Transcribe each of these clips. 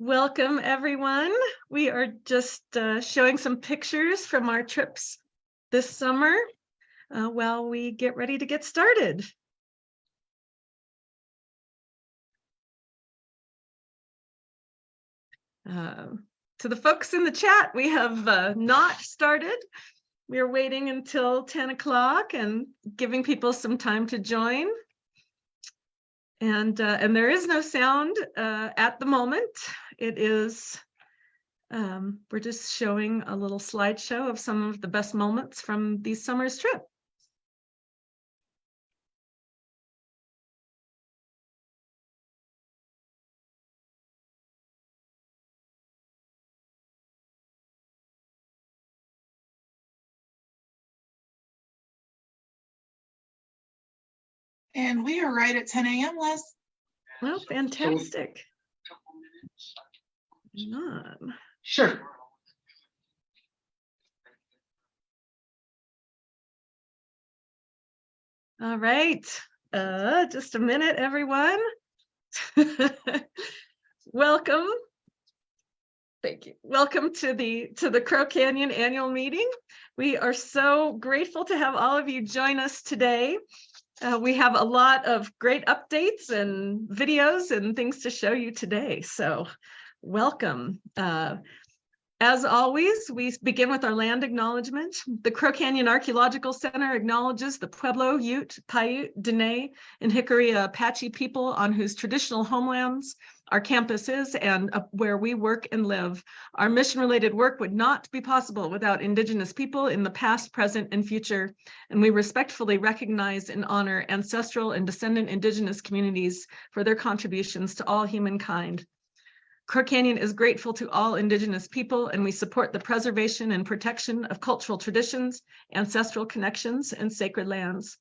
Welcome, everyone. We are just showing some pictures from our trips this summer while we get ready to get started. To the folks in the chat, we have not started. We are waiting until 10 o'clock and giving people some time to join. And there is no sound at the moment. It is, we're just showing a little slideshow of some of the best moments from these summer's trip. And we are right at 10 a.m., Les. Well, fantastic. Sure. All right. Just a minute, everyone. Welcome. Thank you. Welcome to the Crow Canyon annual meeting. We are so grateful to have all of you join us today. We have a lot of great updates and videos and things to show you today, so welcome. As always, we begin with our land acknowledgement. The Crow Canyon Archaeological Center acknowledges the Pueblo, Ute, Paiute, Dene, and Hickory Apache people on whose traditional homelands our campus is and where we work and live. Our mission-related work would not be possible without Indigenous people in the past, present, and future, and we respectfully recognize and honor ancestral and descendant Indigenous communities for their contributions to all humankind. Crow Canyon is grateful to all Indigenous people, and we support the preservation and protection of cultural traditions, ancestral connections, and sacred lands.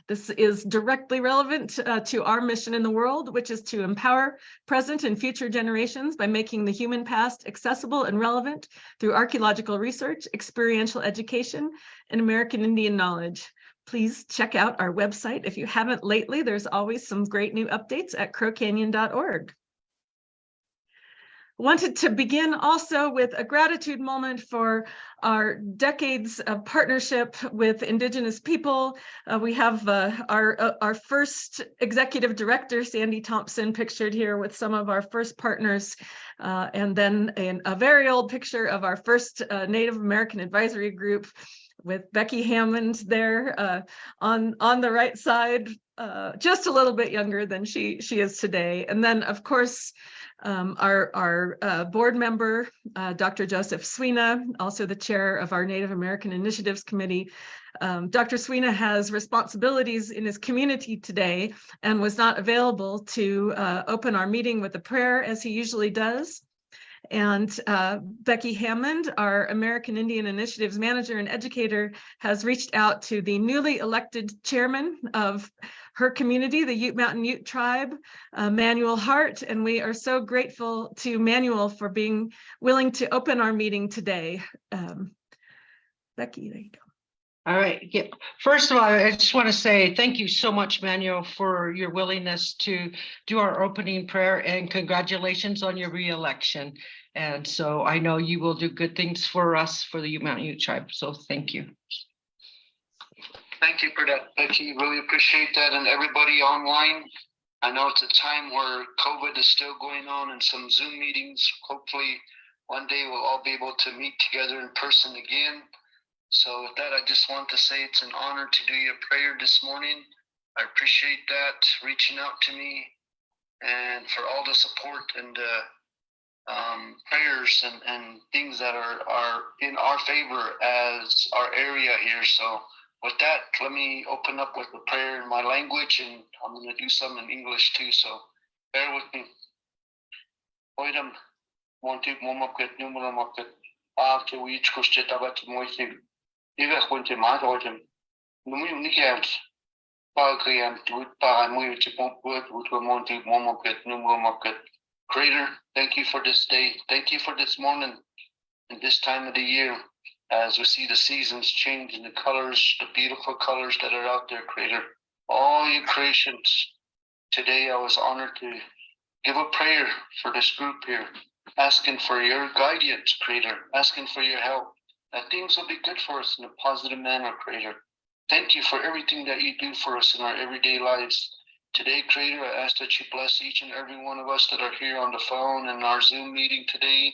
This is directly relevant to our mission in the world, which is to empower present and future generations by making the human past accessible and relevant through archaeological research, experiential education, and American Indian knowledge. Please check out our website. If you haven't lately, there's always some great new updates at crowcanyon.org. Wanted to begin also with a gratitude moment for our decades of partnership with Indigenous people. We have our first executive director, Sandy Thompson, pictured here with some of our first partners, and then a very old picture of our first Native American advisory group with Becky Hammond there on the right side, just a little bit younger than she is today. And then, of course, our board member, Dr. Joseph Swina, also the chair of our Native American Initiatives Committee. Dr. Swina has responsibilities in his community today and was not available to open our meeting with a prayer as he usually does. And Becky Hammond, our American Indian Initiatives Manager and Educator, has reached out to the newly elected chairman of her community, the Ute Mountain Ute Tribe, Manuel Hart, and we are so grateful to Manuel for being willing to open our meeting today. Becky, there you go. All right. Yeah. First of all, I just want to say thank you so much, Manuel, for your willingness to do our opening prayer, and congratulations on your re-election. And so I know you will do good things for us, for the Ute Mountain Ute Tribe. So thank you. Thank you for that, Becky. Really appreciate that. And everybody online, I know it's a time where COVID is still going on and some Zoom meetings. Hopefully one day we'll all be able to meet together in person again. So with that, I just want to say it's an honor to do your prayer this morning. I appreciate that, reaching out to me, and for all the support and prayers and things that are in our favor as our area here. So with that, let me open up with a prayer in my language, and I'm going to do some in English too, so bear with me. Oidam, monti momakut numeramakut, after which kushetabat moisim. Iga kwente maatotem. Numi unikert. Pagriam tuit paramuy tipoput utwamonti momakut numeramakut. Creator, thank you for this day. Thank you for this morning and this time of the year as we see the seasons change and the colors, the beautiful colors that are out there, Creator. All your creations. Today I was honored to give a prayer for this group here, asking for your guidance, Creator, asking for your help, that things will be good for us in a positive manner, Creator. Thank you for everything that you do for us in our everyday lives. Today, Creator, I ask that you bless each and every one of us that are here on the phone and our Zoom meeting today,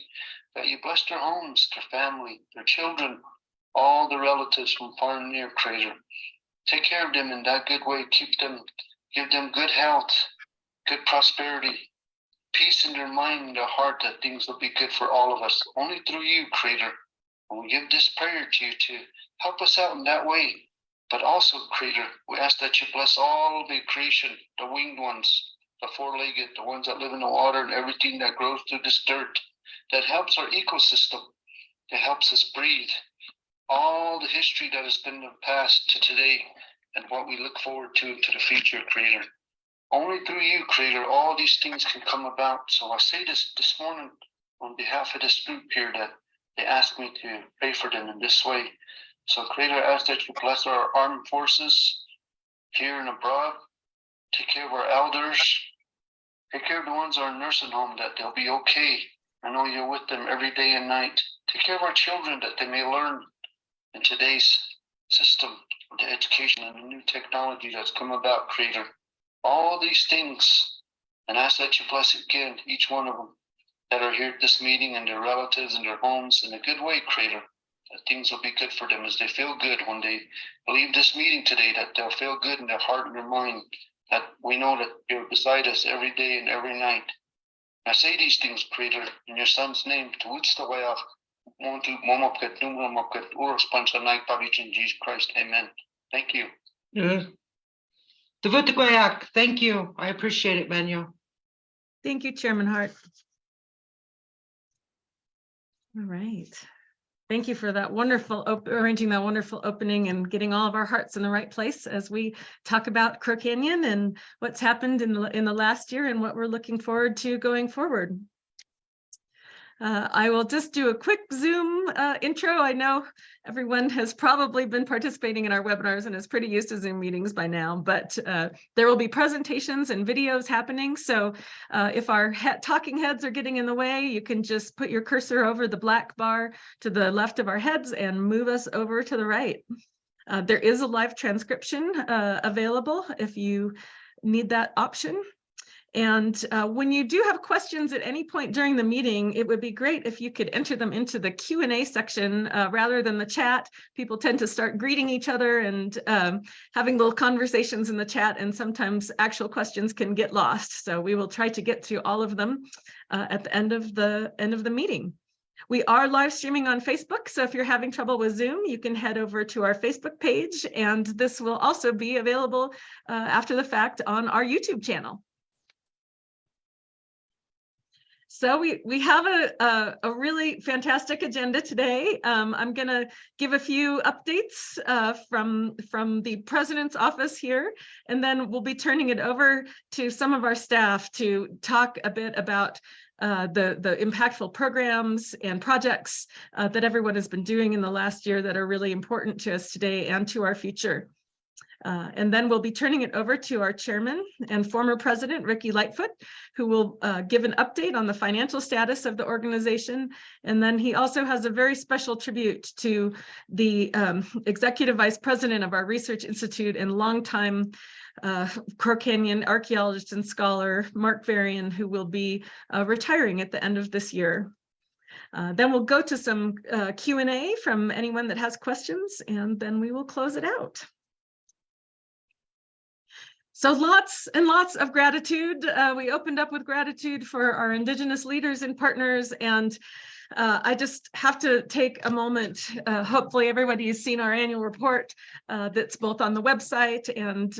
that you bless their homes, their family, their children, all the relatives from far and near, Creator. Take care of them in that good way. Keep them, give them good health, good prosperity, peace in their mind and their heart, that things will be good for all of us. Only through you, Creator. And we give this prayer to you to help us out in that way. But also, Creator, we ask that you bless all the creation, the winged ones, the four-legged, the ones that live in the water, and everything that grows through this dirt, that helps our ecosystem, that helps us breathe. All the history that has been in the past to today, and what we look forward to the future, Creator. Only through you, Creator, all these things can come about. So I say this morning on behalf of this group here, that they asked me to pray for them in this way. So, Creator, I ask that you bless our armed forces here and abroad. Take care of our elders. Take care of the ones that are in nursing home, that they'll be okay. I know you're with them every day and night. Take care of our children, that they may learn in today's system, the education and the new technology that's come about, Creator. All these things, and I ask that you bless again each one of them that are here at this meeting, and their relatives and their homes, in a good way, Creator. That things will be good for them as they feel good when they leave this meeting today, that they'll feel good in their heart and their mind, that we know that you're beside us every day and every night. I say these things, Creator, in your Son's name, to Jesus Christ. Amen. Thank you. Thank you. I appreciate it, Manuel. Thank you, Chairman Hart. All right. Thank you for that wonderful arranging that wonderful opening and getting all of our hearts in the right place as we talk about Crow Canyon and what's happened in the last year and what we're looking forward to going forward. I will just do a quick Zoom intro. I know everyone has probably been participating in our webinars and is pretty used to Zoom meetings by now, but there will be presentations and videos happening. So if our talking heads are getting in the way, you can just put your cursor over the black bar to the left of our heads and move us over to the right. There is a live transcription available if you need that option. And when you do have questions at any point during the meeting, it would be great if you could enter them into the Q&A section rather than the chat. People tend to start greeting each other and having little conversations in the chat, and sometimes actual questions can get lost. So we will try to get to all of them at the end of the meeting. We are live streaming on Facebook, so if you're having trouble with Zoom, you can head over to our Facebook page, and this will also be available after the fact on our YouTube channel. So we have a really fantastic agenda today. I'm going to give a few updates from the president's office here, and then we'll be turning it over to some of our staff to talk a bit about the impactful programs and projects that everyone has been doing in the last year that are really important to us today and to our future. And then we'll be turning it over to our chairman and former president, Ricky Lightfoot, who will give an update on the financial status of the organization. And then he also has a very special tribute to the executive vice president of our research institute and longtime Crow Canyon archaeologist and scholar, Mark Varian, who will be retiring at the end of this year. Then we'll go to some Q&A from anyone that has questions, and then we will close it out. So lots and lots of gratitude. We opened up with gratitude for our Indigenous leaders and partners, and I just have to take a moment. Hopefully everybody has seen our annual report that's both on the website and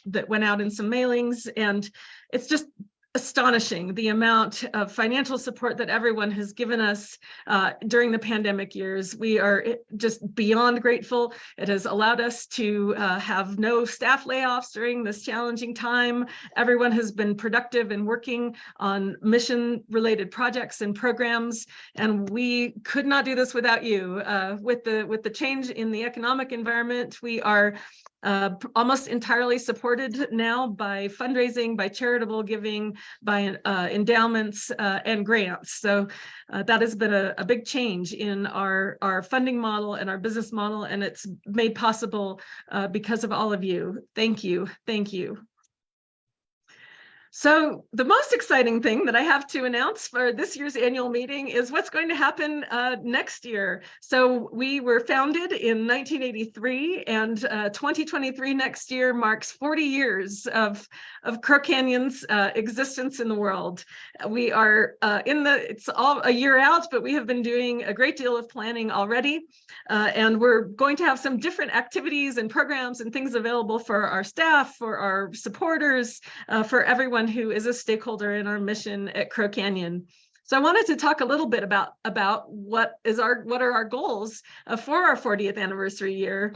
that went out in some mailings, and it's just astonishing the amount of financial support that everyone has given us during the pandemic years. We are just beyond grateful. It has allowed us to have no staff layoffs during this challenging time. Everyone has been productive and working on mission-related projects and programs, and we could not do this without you. With the change in the economic environment, we are almost entirely supported now by fundraising, by charitable giving, by endowments and grants. So that has been a big change in our funding model and our business model, and it's made possible because of all of you. Thank you. Thank you. So the most exciting thing that I have to announce for this year's annual meeting is what's going to happen next year. So we were founded in 1983, and 2023 next year marks 40 years of Crow Canyon's existence in the world. We are it's all a year out, but we have been doing a great deal of planning already. And we're going to have some different activities and programs and things available for our staff, for our supporters, for everyone who is a stakeholder in our mission at Crow Canyon. So I wanted to talk a little bit about what are our goals for our 40th anniversary year.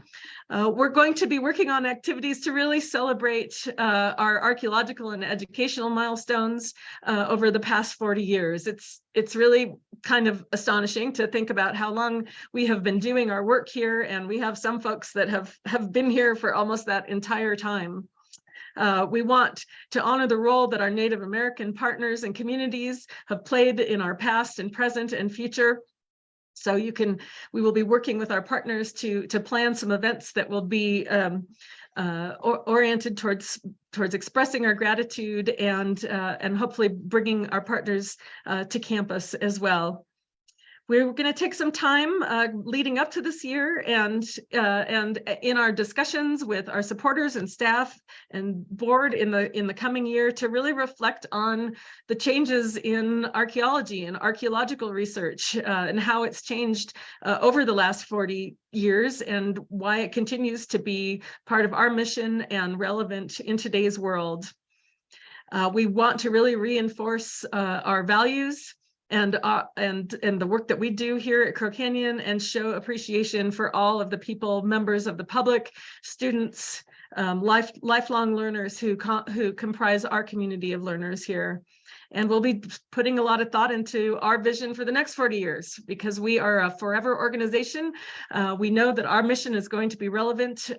We're going to be working on activities to really celebrate our archaeological and educational milestones over the past 40 years. It's really kind of astonishing to think about how long we have been doing our work here, and we have some folks that have been here for almost that entire time. We want to honor the role that our Native American partners and communities have played in our past and present and future. So we will be working with our partners to plan some events that will be oriented towards expressing our gratitude and hopefully bringing our partners to campus as well. We're going to take some time leading up to this year and in our discussions with our supporters and staff and board in the coming year to really reflect on the changes in archaeology and archaeological research and how it's changed over the last 40 years and why it continues to be part of our mission and relevant in today's world. We want to really reinforce our values and the work that we do here at Crow Canyon and show appreciation for all of the people, members of the public, students, lifelong learners who comprise our community of learners here. And we'll be putting a lot of thought into our vision for the next 40 years because we are a forever organization. We know that our mission is going to be relevant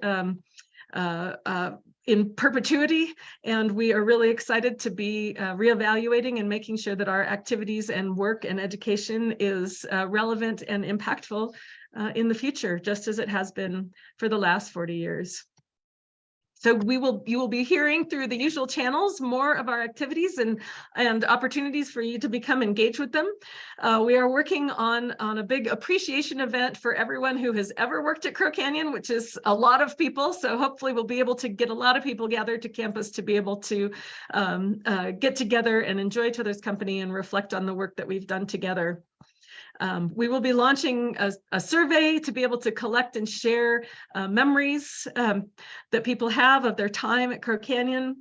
in perpetuity, and we are really excited to be reevaluating and making sure that our activities and work and education is relevant and impactful in the future, just as it has been for the last 40 years. So you will be hearing through the usual channels more of our activities and opportunities for you to become engaged with them. We are working on a big appreciation event for everyone who has ever worked at Crow Canyon, which is a lot of people. So hopefully we'll be able to get a lot of people gathered to campus to be able to get together and enjoy each other's company and reflect on the work that we've done together. We will be launching a survey to be able to collect and share memories that people have of their time at Crow Canyon.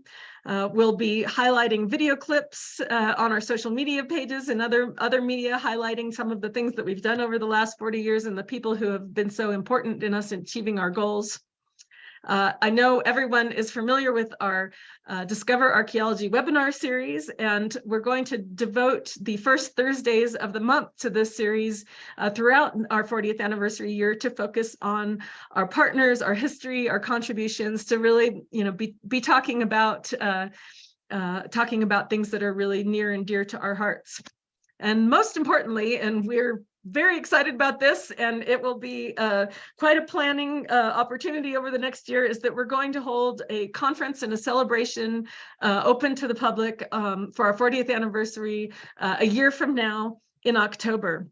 We'll be highlighting video clips on our social media pages and other media, highlighting some of the things that we've done over the last 40 years and the people who have been so important in us achieving our goals. I know everyone is familiar with our Discover Archaeology webinar series, and we're going to devote the first Thursdays of the month to this series throughout our 40th anniversary year to focus on our partners, our history, our contributions, to really, be talking about things that are really near and dear to our hearts. And most importantly, and we're very excited about this, and it will be quite a planning opportunity over the next year, is that we're going to hold a conference and a celebration open to the public for our 40th anniversary a year from now in October.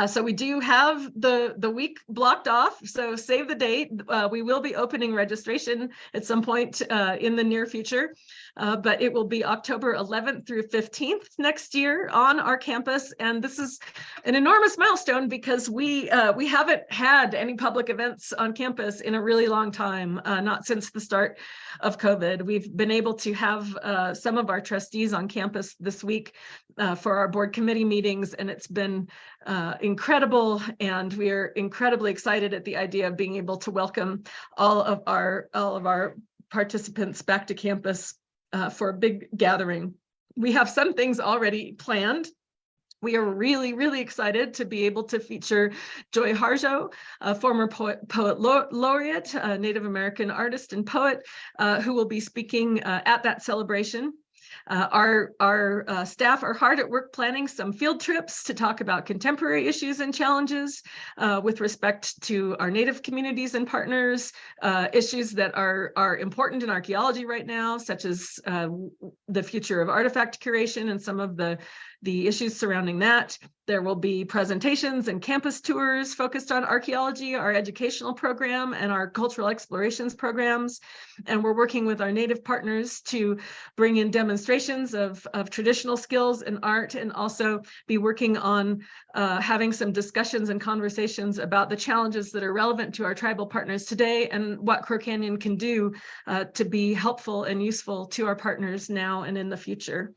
So we do have the week blocked off, so save the date. We will be opening registration at some point in the near future, but it will be October 11th through 15th next year on our campus. And this is an enormous milestone because we haven't had any public events on campus in a really long time, not since the start of COVID. We've been able to have some of our trustees on campus this week for our board committee meetings, and it's been incredible, and we are incredibly excited at the idea of being able to welcome all of our participants back to campus for a big gathering. We have some things already planned. We are really, really excited to be able to feature Joy Harjo, a former poet laureate, a Native American artist and poet, who will be speaking at that celebration. Our staff are hard at work planning some field trips to talk about contemporary issues and challenges with respect to our Native communities and partners, issues that are important in archaeology right now, such as the future of artifact curation and some of the issues surrounding that. There will be presentations and campus tours focused on archaeology, our educational program, and our cultural explorations programs. And we're working with our Native partners to bring in demonstrations of traditional skills and art, and also be working on having some discussions and conversations about the challenges that are relevant to our tribal partners today and what Crow Canyon can do to be helpful and useful to our partners now and in the future.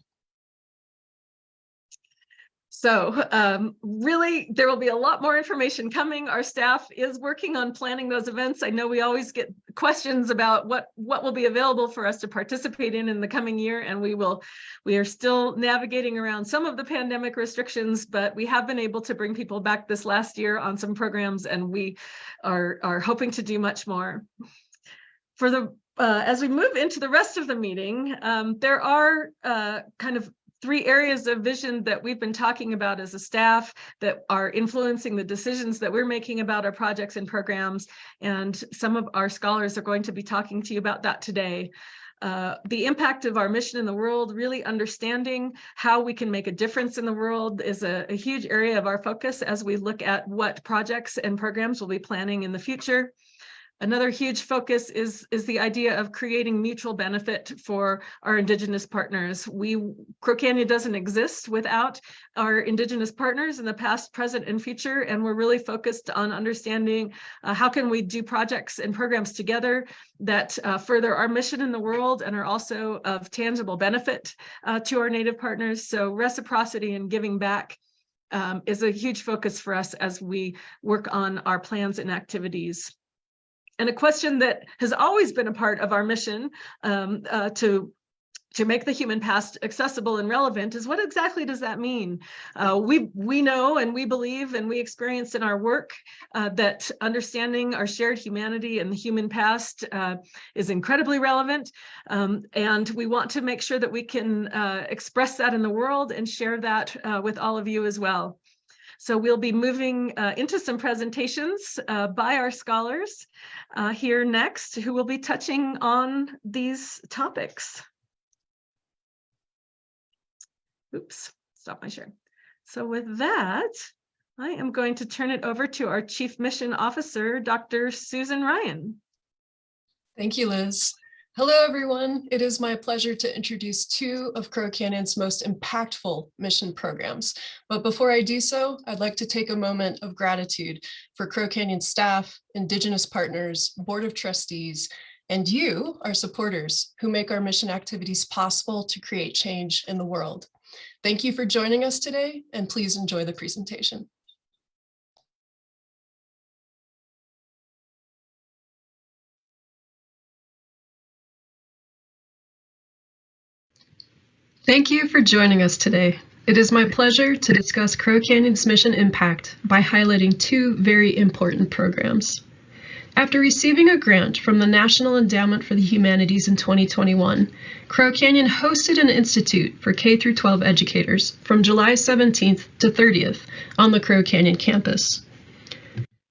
So really, there will be a lot more information coming. Our staff is working on planning those events. I know we always get questions about what will be available for us to participate in the coming year, and we are still navigating around some of the pandemic restrictions, but we have been able to bring people back this last year on some programs, and we are hoping to do much more. For the as we move into the rest of the meeting, there are kind of 3 areas of vision that we've been talking about as a staff that are influencing the decisions that we're making about our projects and programs. And some of our scholars are going to be talking to you about that today. The impact of our mission in the world, really understanding how we can make a difference in the world, is a huge area of our focus as we look at what projects and programs we'll be planning in the future. Another huge focus is the idea of creating mutual benefit for our Indigenous partners. Crow Canyon doesn't exist without our Indigenous partners in the past, present, and future, and we're really focused on understanding how can we do projects and programs together that further our mission in the world and are also of tangible benefit to our Native partners. So reciprocity and giving back is a huge focus for us as we work on our plans and activities. And a question that has always been a part of our mission to make the human past accessible and relevant is, what exactly does that mean? We know and we believe and we experience in our work that understanding our shared humanity and the human past is incredibly relevant. And we want to make sure that we can express that in the world and share that with all of you as well. So we'll be moving into some presentations by our scholars here next, who will be touching on these topics. Oops, stop my share. So with that, I am going to turn it over to our Chief Mission Officer, Dr. Susan Ryan. Thank you, Liz. Hello, everyone. It is my pleasure to introduce 2 of Crow Canyon's most impactful mission programs. But before I do so, I'd like to take a moment of gratitude for Crow Canyon staff, Indigenous partners, Board of Trustees, and you, our supporters, who make our mission activities possible to create change in the world. Thank you for joining us today, and please enjoy the presentation. Thank you for joining us today. It is my pleasure to discuss Crow Canyon's mission impact by highlighting 2 very important programs. After receiving a grant from the National Endowment for the Humanities in 2021, Crow Canyon hosted an institute for K-12 educators from July 17th to 30th on the Crow Canyon campus.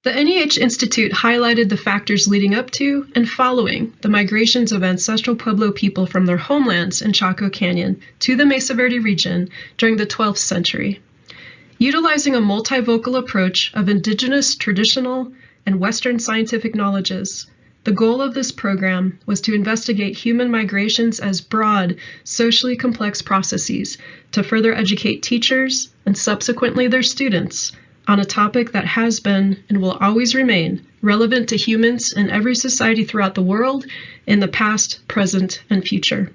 The NEH Institute highlighted the factors leading up to and following the migrations of ancestral Pueblo people from their homelands in Chaco Canyon to the Mesa Verde region during the 12th century. Utilizing a multivocal approach of Indigenous, traditional, and Western scientific knowledges, the goal of this program was to investigate human migrations as broad, socially complex processes to further educate teachers and subsequently their students on a topic that has been and will always remain relevant to humans in every society throughout the world in the past, present, and future.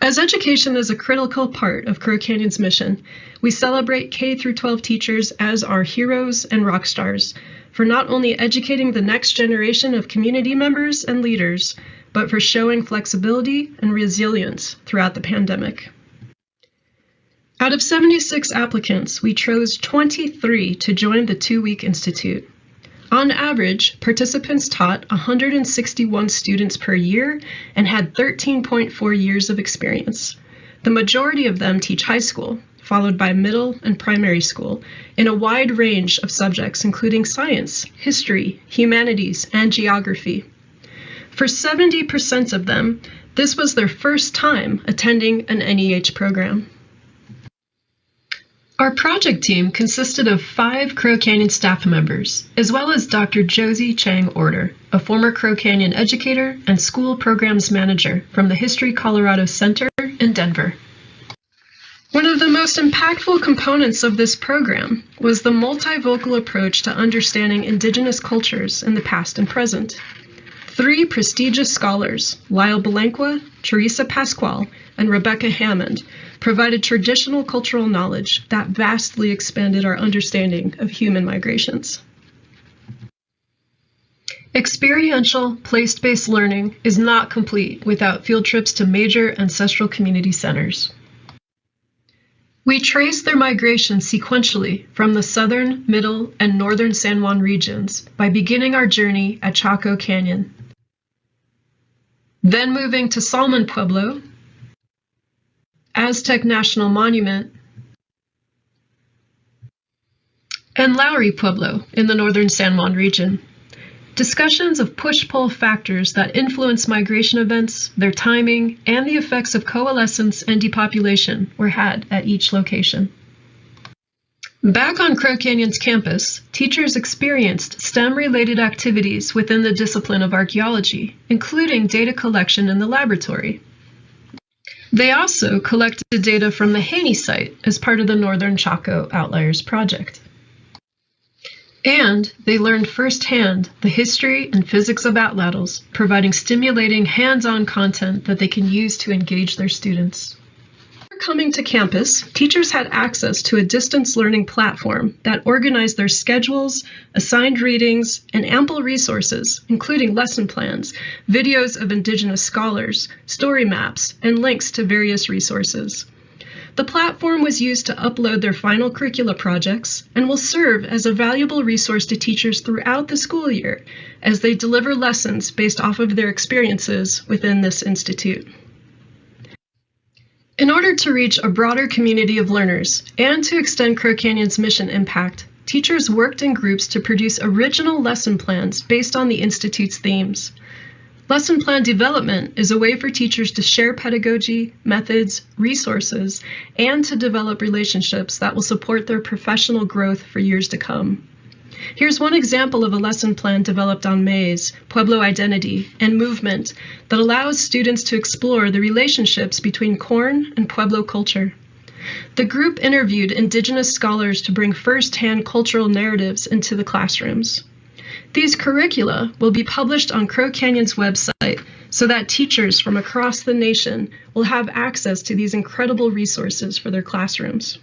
As education is a critical part of Crow Canyon's mission, we celebrate K-12 teachers as our heroes and rock stars for not only educating the next generation of community members and leaders, but for showing flexibility and resilience throughout the pandemic. Out of 76 applicants, we chose 23 to join the 2-week institute. On average, participants taught 161 students per year and had 13.4 years of experience. The majority of them teach high school, followed by middle and primary school, in a wide range of subjects including science, history, humanities, and geography. For 70% of them, this was their first time attending an NEH program. Our project team consisted of 5 Crow Canyon staff members, as well as Dr. Josie Chang Order, a former Crow Canyon educator and school programs manager from the History Colorado Center in Denver. One of the most impactful components of this program was the multivocal approach to understanding Indigenous cultures in the past and present. 3 prestigious scholars, Lyle Belenqua, Teresa Pasquale, and Rebecca Hammond, provided traditional cultural knowledge that vastly expanded our understanding of human migrations. Experiential, place-based learning is not complete without field trips to major ancestral community centers. We traced their migration sequentially from the southern, middle, and northern San Juan regions by beginning our journey at Chaco Canyon, then moving to Salmon Pueblo, Aztec National Monument, and Lowry Pueblo in the northern San Juan region. Discussions of push-pull factors that influence migration events, their timing, and the effects of coalescence and depopulation were had at each location. Back on Crow Canyon's campus, teachers experienced STEM-related activities within the discipline of archaeology, including data collection in the laboratory. They also collected data from the Haney site as part of the Northern Chaco Outliers project. And they learned firsthand the history and physics of atlatls, providing stimulating hands-on content that they can use to engage their students. Coming to campus, teachers had access to a distance learning platform that organized their schedules, assigned readings, and ample resources, including lesson plans, videos of Indigenous scholars, story maps, and links to various resources. The platform was used to upload their final curricula projects and will serve as a valuable resource to teachers throughout the school year as they deliver lessons based off of their experiences within this institute. In order to reach a broader community of learners and to extend Crow Canyon's mission impact, teachers worked in groups to produce original lesson plans based on the Institute's themes. Lesson plan development is a way for teachers to share pedagogy, methods, resources, and to develop relationships that will support their professional growth for years to come. Here's one example of a lesson plan developed on maize, Pueblo identity, and movement that allows students to explore the relationships between corn and Pueblo culture. The group interviewed Indigenous scholars to bring first-hand cultural narratives into the classrooms. These curricula will be published on Crow Canyon's website so that teachers from across the nation will have access to these incredible resources for their classrooms.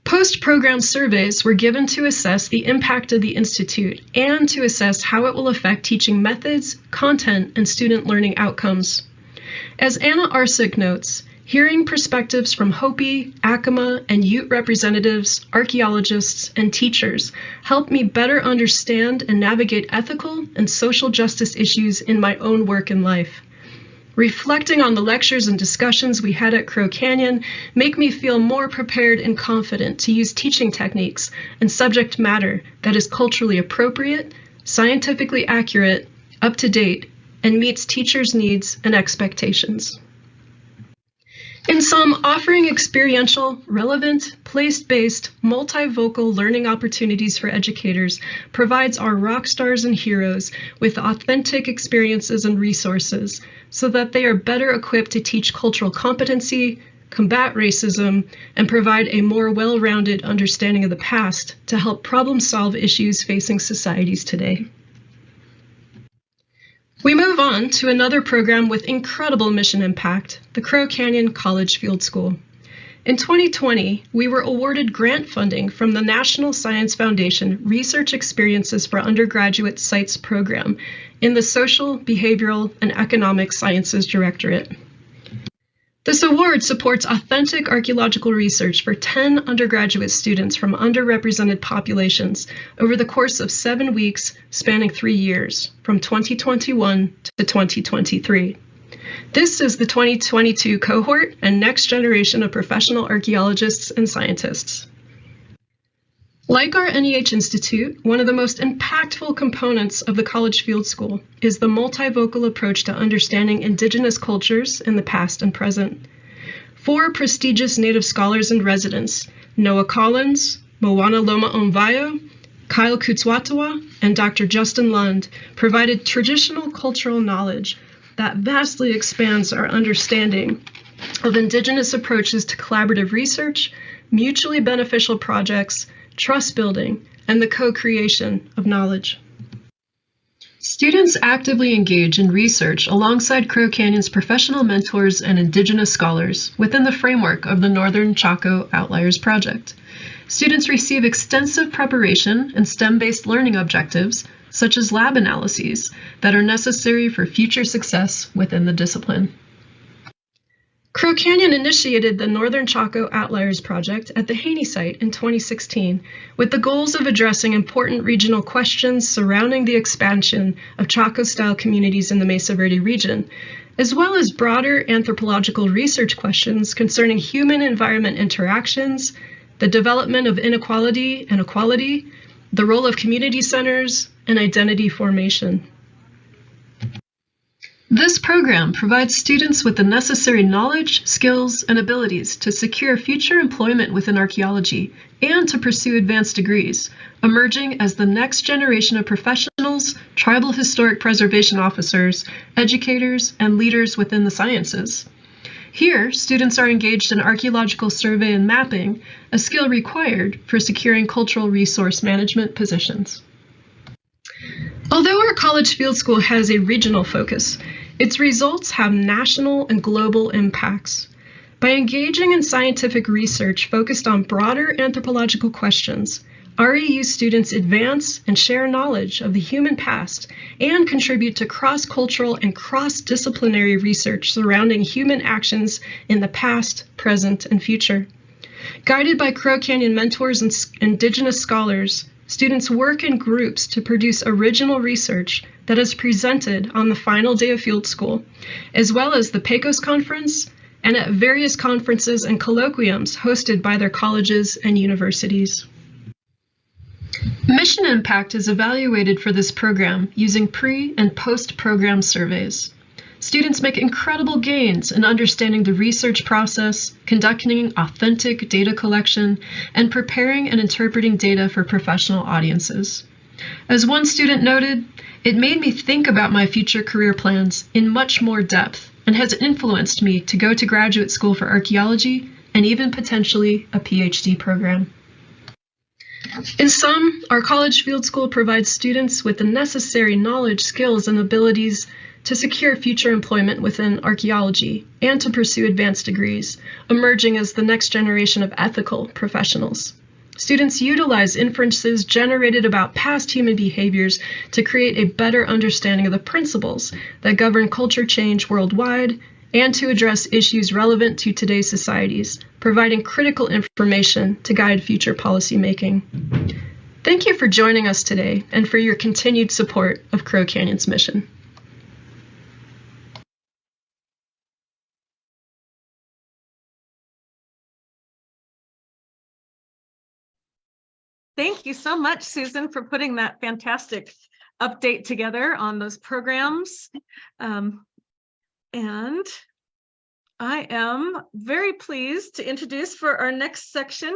Post-program surveys were given to assess the impact of the Institute and to assess how it will affect teaching methods, content, and student learning outcomes. As Anna Arsick notes, hearing perspectives from Hopi, Acoma, and Ute representatives, archaeologists, and teachers helped me better understand and navigate ethical and social justice issues in my own work and life. Reflecting on the lectures and discussions we had at Crow Canyon make me feel more prepared and confident to use teaching techniques and subject matter that is culturally appropriate, scientifically accurate, up to date, and meets teachers' needs and expectations. In sum, offering experiential, relevant, place-based, multivocal learning opportunities for educators provides our rock stars and heroes with authentic experiences and resources so that they are better equipped to teach cultural competency, combat racism, and provide a more well-rounded understanding of the past to help problem-solve issues facing societies today. We move on to another program with incredible mission impact, the Crow Canyon College Field School. In 2020, we were awarded grant funding from the National Science Foundation Research Experiences for Undergraduate Sites program in the Social, Behavioral, and Economic Sciences Directorate. This award supports authentic archaeological research for 10 undergraduate students from underrepresented populations over the course of 7 weeks spanning 3 years, from 2021 to 2023. This is the 2022 cohort and next generation of professional archaeologists and scientists. Like our NEH Institute, one of the most impactful components of the College Field School is the multivocal approach to understanding Indigenous cultures in the past and present. 4 prestigious Native scholars and residents, Noah Collins, Moana Loma Onvayo, Kyle Kutzwatawa, and Dr. Justin Lund, provided traditional cultural knowledge that vastly expands our understanding of Indigenous approaches to collaborative research, mutually beneficial projects, trust building, and the co-creation of knowledge. Students actively engage in research alongside Crow Canyon's professional mentors and Indigenous scholars within the framework of the Northern Chaco Outliers Project. Students receive extensive preparation and STEM-based learning objectives, such as lab analyses, that are necessary for future success within the discipline. Crow Canyon initiated the Northern Chaco Outliers Project at the Haney site in 2016 with the goals of addressing important regional questions surrounding the expansion of Chaco-style communities in the Mesa Verde region, as well as broader anthropological research questions concerning human-environment interactions, the development of inequality and equality, the role of community centers, and identity formation. This program provides students with the necessary knowledge, skills, and abilities to secure future employment within archaeology and to pursue advanced degrees, emerging as the next generation of professionals, tribal historic preservation officers, educators, and leaders within the sciences. Here, students are engaged in archaeological survey and mapping, a skill required for securing cultural resource management positions. Although our College Field School has a regional focus, its results have national and global impacts. By engaging in scientific research focused on broader anthropological questions, REU students advance and share knowledge of the human past and contribute to cross-cultural and cross-disciplinary research surrounding human actions in the past, present, and future. Guided by Crow Canyon mentors and Indigenous scholars, students work in groups to produce original research that is presented on the final day of field school, as well as the PECOS conference and at various conferences and colloquiums hosted by their colleges and universities. Mission impact is evaluated for this program using pre- and post-program surveys. Students make incredible gains in understanding the research process, conducting authentic data collection, and preparing and interpreting data for professional audiences. As one student noted, "It made me think about my future career plans in much more depth and has influenced me to go to graduate school for archaeology and even potentially a PhD program." In sum, our College Field School provides students with the necessary knowledge, skills, and abilities to secure future employment within archaeology and to pursue advanced degrees, emerging as the next generation of ethical professionals. Students utilize inferences generated about past human behaviors to create a better understanding of the principles that govern culture change worldwide and to address issues relevant to today's societies, providing critical information to guide future policymaking. Thank you for joining us today and for your continued support of Crow Canyon's mission. Thank you so much, Susan, for putting that fantastic update together on those programs. And I am very pleased to introduce for our next section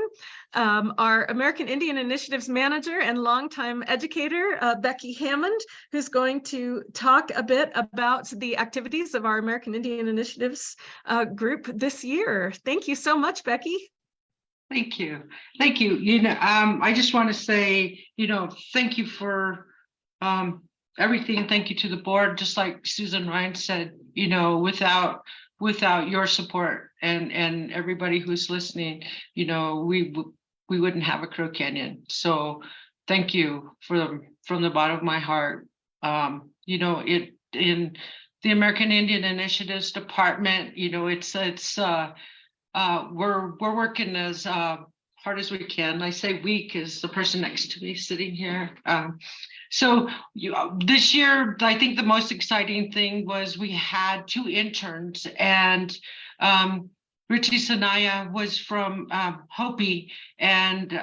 our American Indian Initiatives Manager and longtime educator, Becky Hammond, who's going to talk a bit about the activities of our American Indian Initiatives group this year. Thank you so much, Becky. Thank you. Thank you. I just want to say, thank you for everything. Thank you to the board. Just like Susan Ryan said, without your support and everybody who's listening, we wouldn't have a Crow Canyon. So thank you from the bottom of my heart. the American Indian Initiatives Department. You know, we're working as hard as we can. I say we because the person next to me sitting here. So this year, I think the most exciting thing was we had 2 interns, and Richie Sanaya was from Hopi, and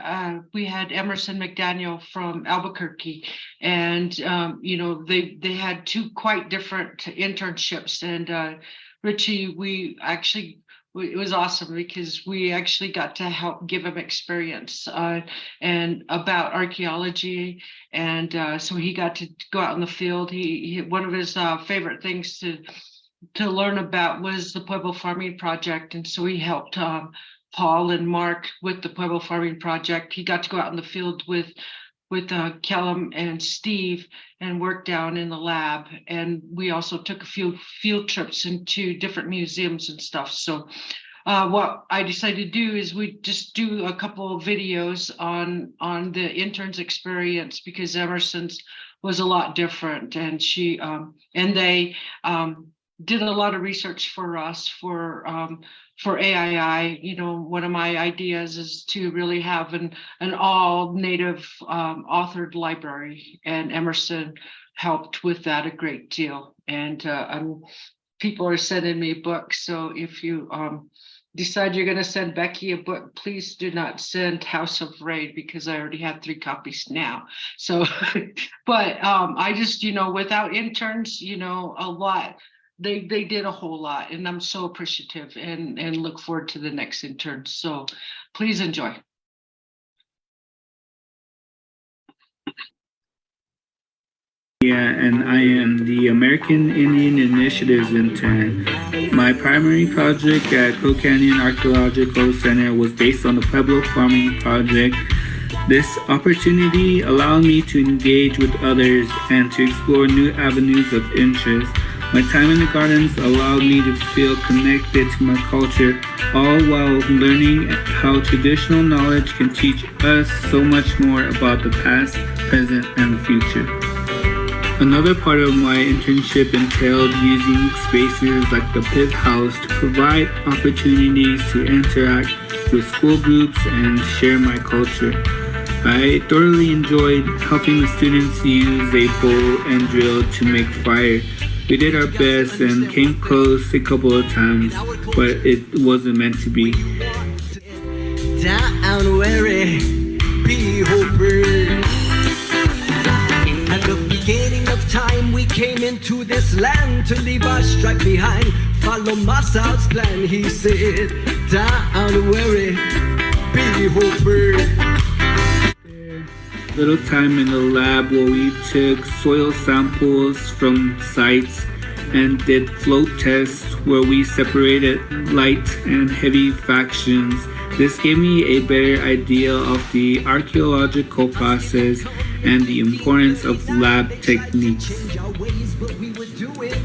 we had Emerson McDaniel from Albuquerque, and you know, they had 2 quite different internships, and Richie, it was awesome because we actually got to help give him experience and about archaeology, and so he got to go out in the field. He one of his favorite things to learn about was the Pueblo Farming Project, and so he helped Paul and Mark with the Pueblo Farming Project. He got to go out in the field with Kellum and Steve and work down in the lab, and we also took a few field trips into different museums and stuff. So what I decided to do is we just do a couple of videos on the intern's experience, because Emerson's was a lot different, and they did a lot of research for us for AII. You know, one of my ideas is to really have an all native authored library, and Emerson helped with that a great deal. And people are sending me books, so if you decide you're going to send Becky a book, please do not send House of Raid, because I already have 3 copies now. So but I just, you know, without interns, you know, a lot. They did a whole lot, and I'm so appreciative and look forward to the next intern. So please enjoy. Yeah, and I am the American Indian Initiatives intern. My primary project at Crow Canyon Archaeological Center was based on the Pueblo Farming Project. This opportunity allowed me to engage with others and to explore new avenues of interest. My time in the gardens allowed me to feel connected to my culture, all while learning how traditional knowledge can teach us so much more about the past, present, and the future. Another part of my internship entailed using spaces like the Pit House to provide opportunities to interact with school groups and share my culture. I thoroughly enjoyed helping the students use a bow and drill to make fire. We did our best and came close a couple of times, but it wasn't meant to be. Down where at the beginning of time we came into this land to leave our strife behind. Follow Masa's plan, he said. Down where be hopper. Little time in the lab where we took soil samples from sites and did float tests where we separated light and heavy fractions. This gave me a better idea of the archaeological process and the importance of lab techniques.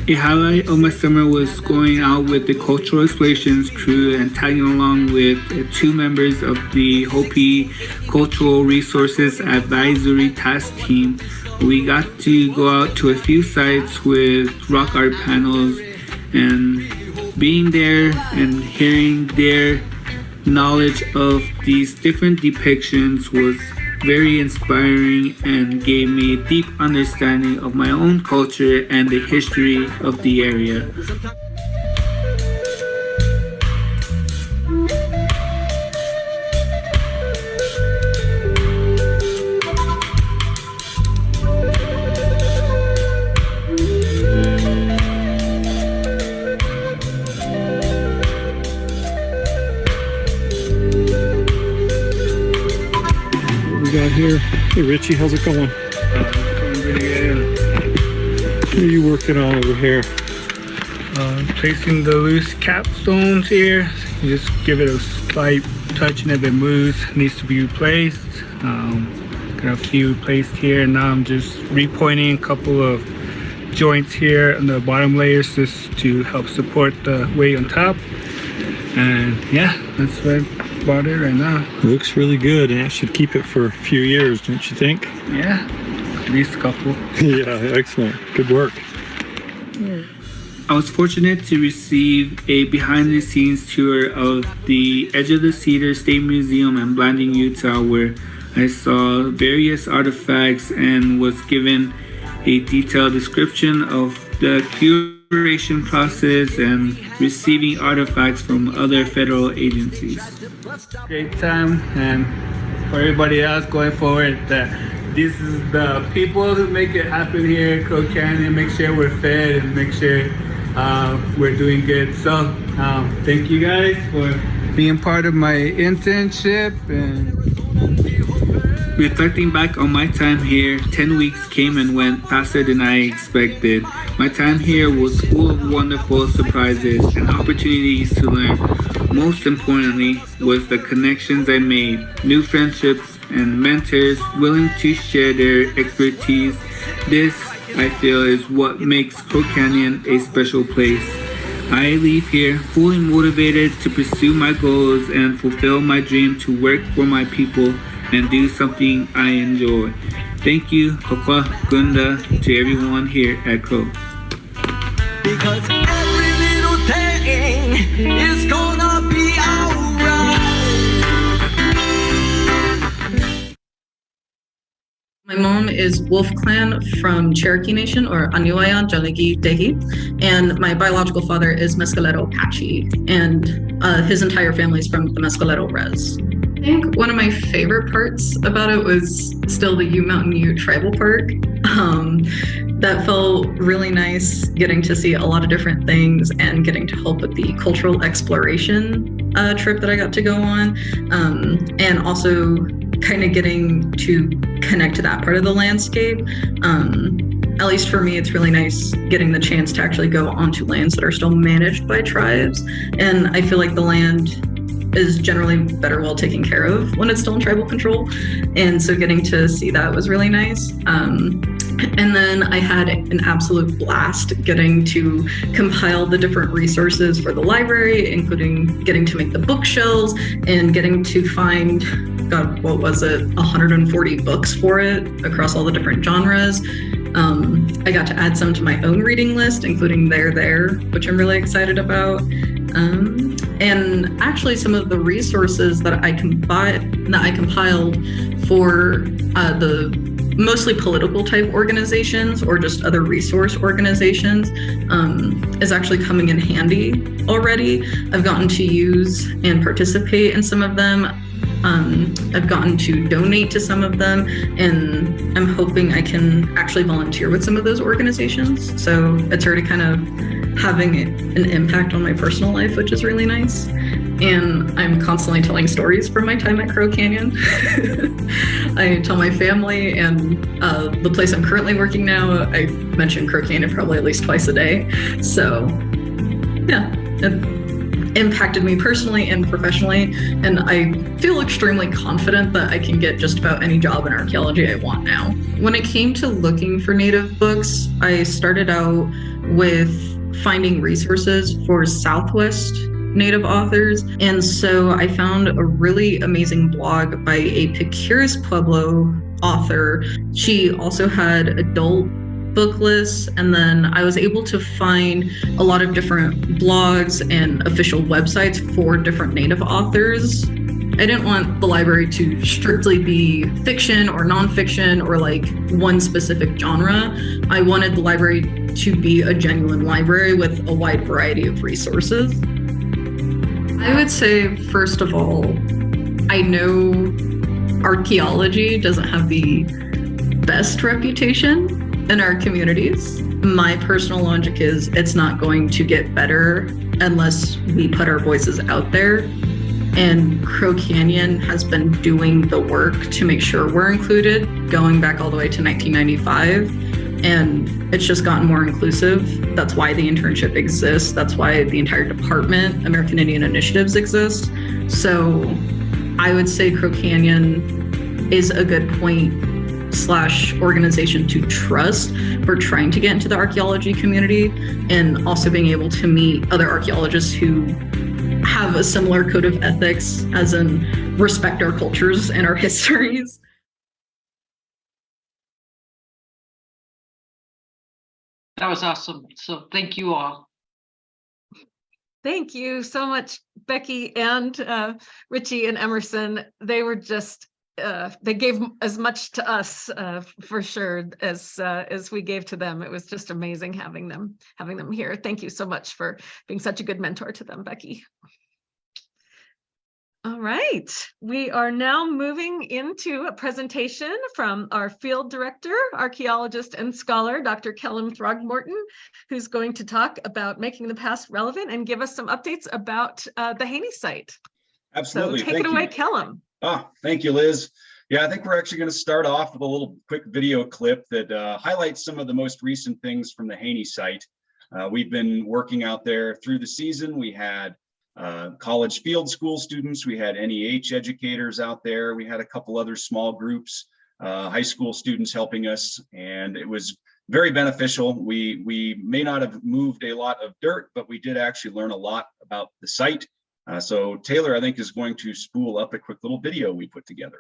A highlight of my summer was going out with the Cultural Explorations crew and tagging along with 2 members of the Hopi Cultural Resources Advisory Task Team. We got to go out to a few sites with rock art panels, and being there and hearing their knowledge of these different depictions was very inspiring and gave me a deep understanding of my own culture and the history of the area. Got here. Hey Richie, how's it going? Going pretty good. What are you working on over here? Placing the loose capstones here. You just give it a slight touch, and if it moves, it needs to be replaced. Got a few placed here, and now I'm just repointing a couple of joints here on the bottom layers just to help support the weight on top. And yeah, that's what about it right now. It looks really good, and I should keep it for a few years, don't you think? Yeah, at least a couple. Yeah, excellent. Good work. Yeah. I was fortunate to receive a behind-the-scenes tour of the Edge of the Cedar State Museum in Blanding, Utah, where I saw various artifacts and was given a detailed description of the curation process and receiving artifacts from other federal agencies. Great time, and for everybody else going forward, this is the people who make it happen here at Crow Canyon, make sure we're fed and make sure we're doing good. So thank you guys for being part of my internship. And reflecting back on my time here, 10 weeks came and went faster than I expected. My time here was full of wonderful surprises and opportunities to learn. Most importantly was the connections I made, new friendships and mentors willing to share their expertise. This, I feel, is what makes Crow Canyon a special place. I leave here fully motivated to pursue my goals and fulfill my dream to work for my people and do something I enjoy. Thank you, Hokwa Gunda, to everyone here at Crow. Because every little thing is gonna be alright. My mom is Wolf Clan from Cherokee Nation, or Aniwaya Jaligi Dehi, and my biological father is Mescalero Apache, and his entire family is from the Mescalero Res. I think one of my favorite parts about it was still the U Mountain Ute Tribal Park. That felt really nice, getting to see a lot of different things and getting to help with the cultural exploration trip that I got to go on, and also kind of getting to connect to that part of the landscape. At least for me, it's really nice getting the chance to actually go onto lands that are still managed by tribes, and I feel like the land is generally better well taken care of when it's still in tribal control, and so getting to see that was really nice. And then I had an absolute blast getting to compile the different resources for the library, including getting to make the bookshelves and getting to find, God, what was it, 140 books for it across all the different genres. I got to add some to my own reading list, including There, which I'm really excited about. And actually some of the resources that I compiled for the mostly political type organizations or just other resource organizations is actually coming in handy already. I've gotten to use and participate in some of them. I've gotten to donate to some of them, and I'm hoping I can actually volunteer with some of those organizations. So it's already kind of having an impact on my personal life, which is really nice. And I'm constantly telling stories from my time at Crow Canyon. I tell my family, and the place I'm currently working now, I mention Crow Canyon probably at least twice a day. So yeah, it impacted me personally and professionally, and I feel extremely confident that I can get just about any job in archaeology I want now. When it came to looking for Native books, I started out with finding resources for Southwest Native authors, and so I found a really amazing blog by a Piqueras Pueblo author. She also had adult book lists, and then I was able to find a lot of different blogs and official websites for different Native authors. I didn't want the library to strictly be fiction or nonfiction or like one specific genre. I wanted the library to be a genuine library with a wide variety of resources. I would say, first of all, I know archaeology doesn't have the best reputation in our communities. My personal logic is it's not going to get better unless we put our voices out there. And Crow Canyon has been doing the work to make sure we're included, going back all the way to 1995. And it's just gotten more inclusive. That's why the internship exists. That's why the entire department, American Indian Initiatives, exists. So I would say Crow Canyon is a good point / organization to trust for trying to get into the archaeology community, and also being able to meet other archaeologists who have a similar code of ethics, as in respect our cultures and our histories. That was awesome. So thank you all. Thank you so much, Becky and Richie and Emerson. They were just, they gave as much to us for sure as we gave to them. It was just amazing having them here. Thank you so much for being such a good mentor to them, Becky. All right, we are now moving into a presentation from our field director, archaeologist and scholar, Dr. Kellum Throgmorton, who's going to talk about making the past relevant and give us some updates about the Haney site. Absolutely. So take it away, Kellum. Thank you, Liz. Yeah, I think we're actually going to start off with a little quick video clip that highlights some of the most recent things from the Haney site. We've been working out there through the season. We had college field school students, we had NEH educators out there, we had a couple other small groups, high school students helping us, and it was very beneficial. We may not have moved a lot of dirt, but we did actually learn a lot about the site. So Taylor, I think, is going to spool up a quick little video we put together.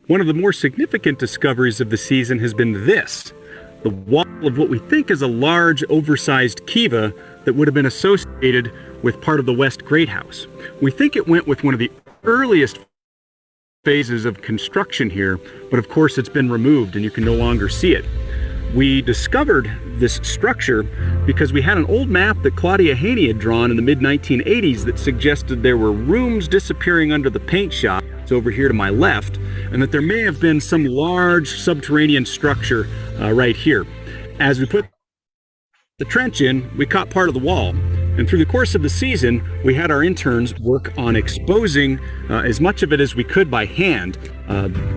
One of the more significant discoveries of the season has been this: the wall of what we think is a large, oversized kiva that would have been associated with part of the West Great House. We think it went with one of the earliest phases of construction here, but of course it's been removed and you can no longer see it. We discovered this structure because we had an old map that Claudia Haney had drawn in the mid-1980s that suggested there were rooms disappearing under the paint shop, it's over here to my left, and that there may have been some large subterranean structure right here. As we put the trench in, we caught part of the wall, and through the course of the season, we had our interns work on exposing as much of it as we could by hand,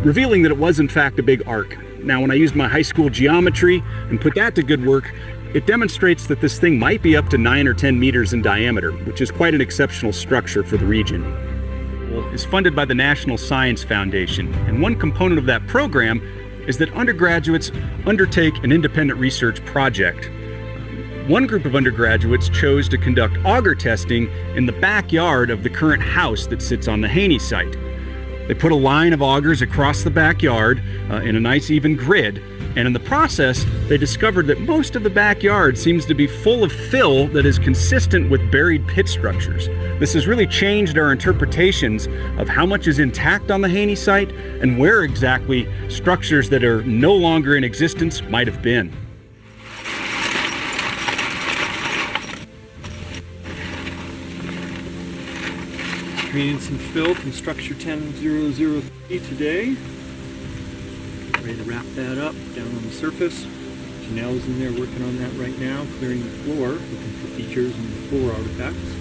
revealing that it was in fact a big arc. Now, when I used my high school geometry and put that to good work, it demonstrates that this thing might be up to 9 or 10 meters in diameter, which is quite an exceptional structure for the region. Is funded by the National Science Foundation, and one component of that program is that undergraduates undertake an independent research project. One group of undergraduates chose to conduct auger testing in the backyard of the current house that sits on the Haney site. They put a line of augers across the backyard in a nice even grid, and in the process, they discovered that most of the backyard seems to be full of fill that is consistent with buried pit structures. This has really changed our interpretations of how much is intact on the Haney site and where exactly structures that are no longer in existence might have been. Screening some fill from structure 10003 today. Ready to wrap that up down on the surface. Janelle's in there working on that right now, clearing the floor, looking for features and floor artifacts.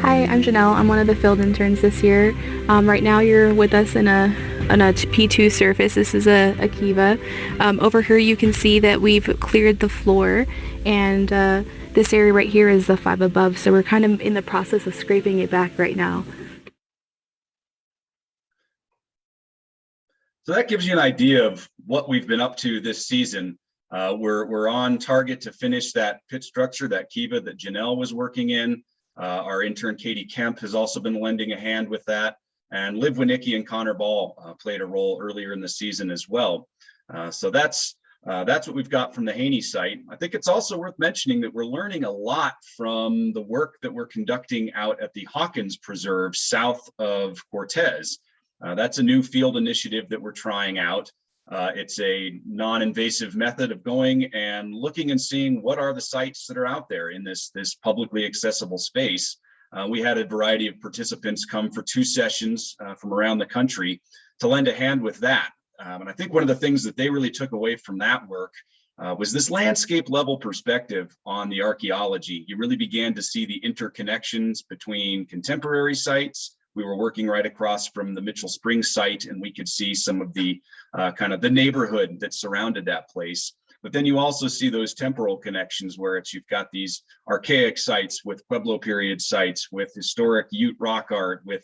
Hi, I'm Janelle. I'm one of the field interns this year. Right now you're with us in a P2 surface. This is a kiva. Over here you can see that we've cleared the floor, and this area right here is the 5 above, so we're kind of in the process of scraping it back right now. So that gives you an idea of what we've been up to this season. We're on target to finish that pit structure, that kiva that Janelle was working in. Our intern Katie Kemp has also been lending a hand with that, and Liv Winicki and Connor Ball played a role earlier in the season as well. So that's what we've got from the Haney site. I think it's also worth mentioning that we're learning a lot from the work that we're conducting out at the Hawkins Preserve south of Cortez. That's a new field initiative that we're trying out. It's a non-invasive method of going and looking and seeing what are the sites that are out there in this publicly accessible space. We had a variety of participants come for 2 sessions from around the country to lend a hand with that. And I think one of the things that they really took away from that work was this landscape level perspective on the archaeology. You really began to see the interconnections between contemporary sites. We were working right across from the Mitchell Springs site, and we could see some of the kind of the neighborhood that surrounded that place. But then you also see those temporal connections where you've got these archaic sites with Pueblo period sites, with historic Ute rock art, with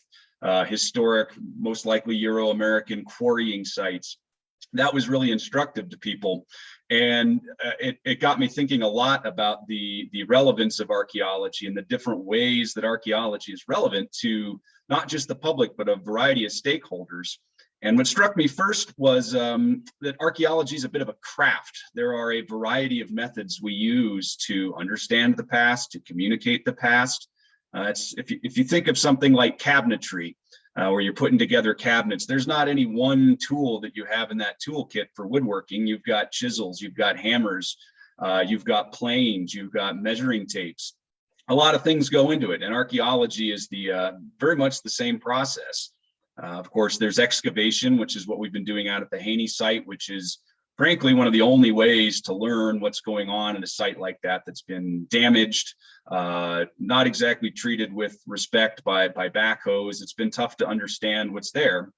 historic, most likely Euro-American quarrying sites. That was really instructive to people. And it got me thinking a lot about the relevance of archaeology and the different ways that archaeology is relevant to not just the public, but a variety of stakeholders. And what struck me first was that archaeology is a bit of a craft. There are a variety of methods we use to understand the past, to communicate the past. If you think of something like cabinetry, where you're putting together cabinets, there's not any one tool that you have in that toolkit for woodworking. You've got chisels, you've got hammers, you've got planes, you've got measuring tapes. A lot of things go into it, and archaeology is very much the same process. Of course, there's excavation, which is what we've been doing out at the Haney site, which is frankly one of the only ways to learn what's going on in a site like that that's been damaged, not exactly treated with respect by backhoes. It's been tough to understand what's there.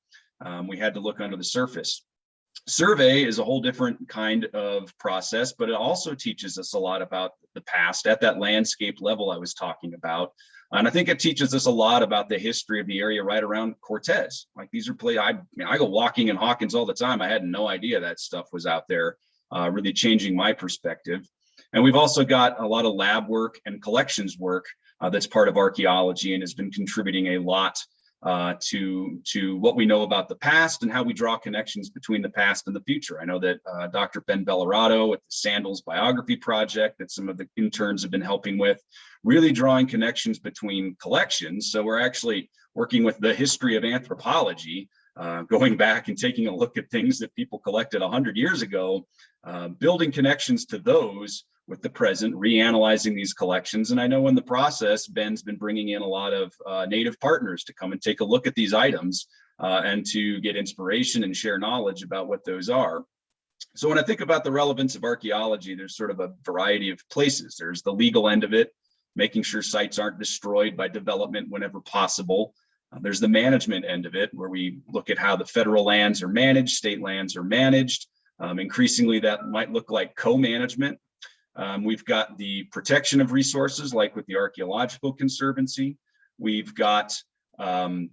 We had to look under the surface. Survey is a whole different kind of process, but it also teaches us a lot about the past at that landscape level I was talking about. And I think it teaches us a lot about the history of the area right around Cortez. Like these are I go walking in Hawkins all the time. I had no idea that stuff was out there, really changing my perspective. And we've also got a lot of lab work and collections work that's part of archaeology and has been contributing a lot to what we know about the past and how we draw connections between the past and the future. I know that Dr. Ben Bellarado with the Sandals Biography Project that some of the interns have been helping with, really drawing connections between collections. So we're actually working with the history of anthropology, going back and taking a look at things that people collected 100 years ago, building connections to those with the present, reanalyzing these collections. And I know in the process, Ben's been bringing in a lot of Native partners to come and take a look at these items and to get inspiration and share knowledge about what those are. So when I think about the relevance of archaeology, there's sort of a variety of places. There's the legal end of it, making sure sites aren't destroyed by development whenever possible. There's the management end of it, where we look at how the federal lands are managed, state lands are managed. Increasingly, that might look like co-management. We've got the protection of resources, like with the Archaeological Conservancy. We've got the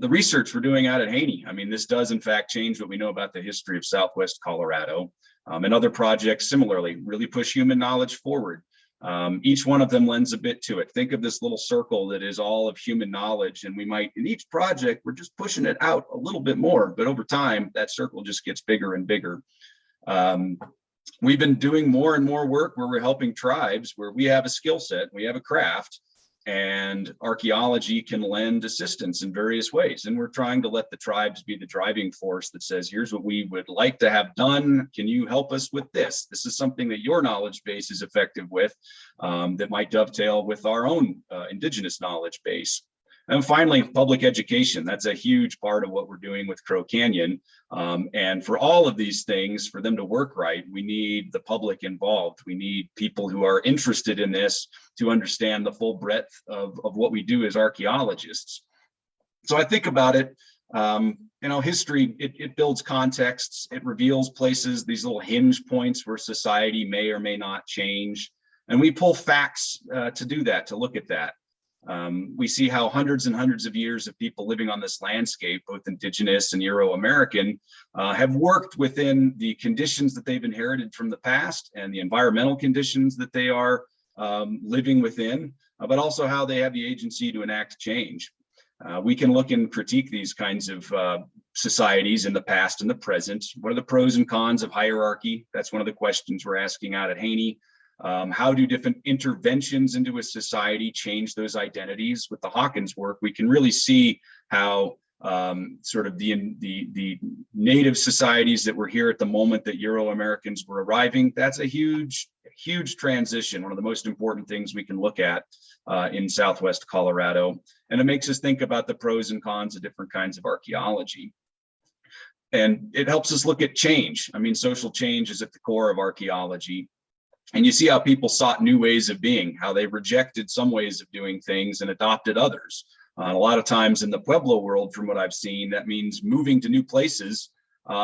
research we're doing out at Haney. I mean, this does in fact change what we know about the history of Southwest Colorado. And other projects similarly really push human knowledge forward. Each one of them lends a bit to it. Think of this little circle that is all of human knowledge, and we might, in each project, we're just pushing it out a little bit more, but over time, that circle just gets bigger and bigger. We've been doing more and more work where we're helping tribes where we have a skill set, we have a craft, and archaeology can lend assistance in various ways. And we're trying to let the tribes be the driving force that says, here's what we would like to have done. Can you help us with this? This is something that your knowledge base is effective with, that might dovetail with our own indigenous knowledge base. And finally, public education. That's a huge part of what we're doing with Crow Canyon. And for all of these things, for them to work right, we need the public involved. We need people who are interested in this to understand the full breadth of what we do as archaeologists. So I think about it, history, it builds contexts, it reveals places, these little hinge points where society may or may not change. And we pull facts to do that, to look at that. We see how hundreds and hundreds of years of people living on this landscape, both indigenous and Euro-American, have worked within the conditions that they've inherited from the past and the environmental conditions that they are living within, but also how they have the agency to enact change. We can look and critique these kinds of societies in the past and the present. What are the pros and cons of hierarchy? That's one of the questions we're asking out at Haney. How do different interventions into a society change those identities? With the Hawkins work, we can really see how sort of the native societies that were here at the moment that Euro-Americans were arriving, that's a huge transition, one of the most important things we can look at in Southwest Colorado. And it makes us think about the pros and cons of different kinds of archaeology. And it helps us look at change. I mean, social change is at the core of archaeology. And you see how people sought new ways of being, how they rejected some ways of doing things and adopted others. A lot of times in the Pueblo world, from what I've seen, that means moving to new places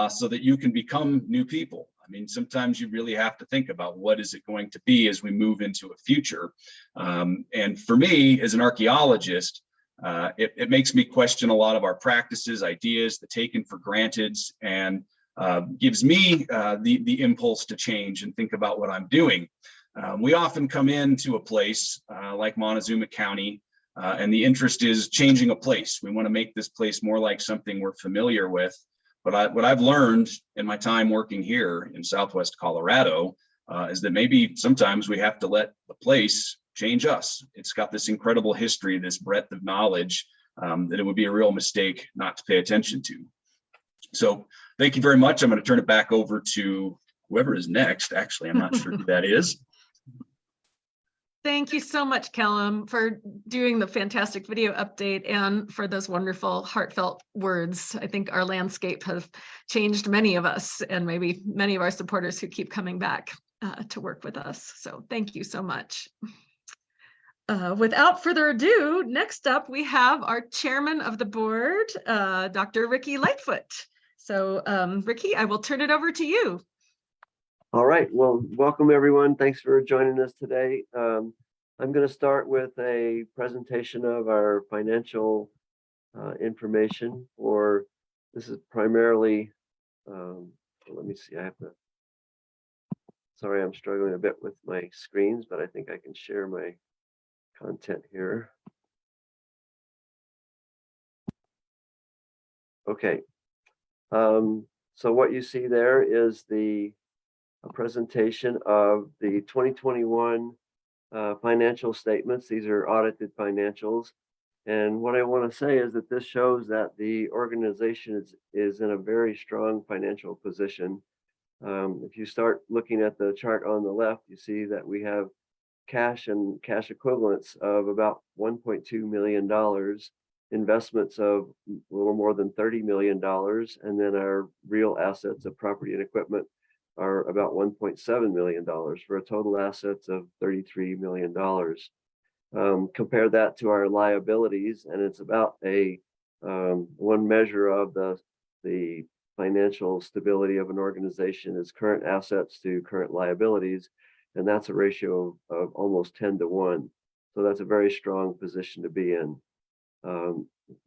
so that you can become new people. I mean, sometimes you really have to think about what is it going to be as we move into a future. And for me, as an archaeologist, it makes me question a lot of our practices, ideas, the taken for granted, and gives me the impulse to change and think about what I'm doing. We often come into a place like Montezuma County And the interest is changing a place. We want to make this place more like something we're familiar with. But what I've learned in my time working here in Southwest Colorado is that maybe sometimes we have to let the place change us. It's got this incredible history, this breadth of knowledge, that it would be a real mistake not to pay attention to. So thank you very much. I'm going to turn it back over to whoever is next. Actually, I'm not sure who that is. Thank you so much, Callum, for doing the fantastic video update and for those wonderful, heartfelt words. I think our landscape has changed many of us and maybe many of our supporters who keep coming back to work with us. So thank you so much. Without further ado, next up, we have our chairman of the board, Dr. Ricky Lightfoot. So Ricky, I will turn it over to you. All right, well, welcome everyone. Thanks for joining us today. I'm going to start with a presentation of our financial information for, this is primarily, let me see, sorry, I'm struggling a bit with my screens, but I think I can share my content here. Okay, so what you see there is a presentation of the 2021 financial statements. These are audited financials. And what I want to say is that this shows that the organization is in a very strong financial position. If you start looking at the chart on the left, you see that we have cash and cash equivalents of about $1.2 million, investments of a little more than $30 million, and then our real assets of property and equipment are about $1.7 million for a total assets of $33 million. Compare that to our liabilities, and it's about a one measure of the financial stability of an organization is current assets to current liabilities, and that's a ratio of almost 10 to 1. So that's a very strong position to be in.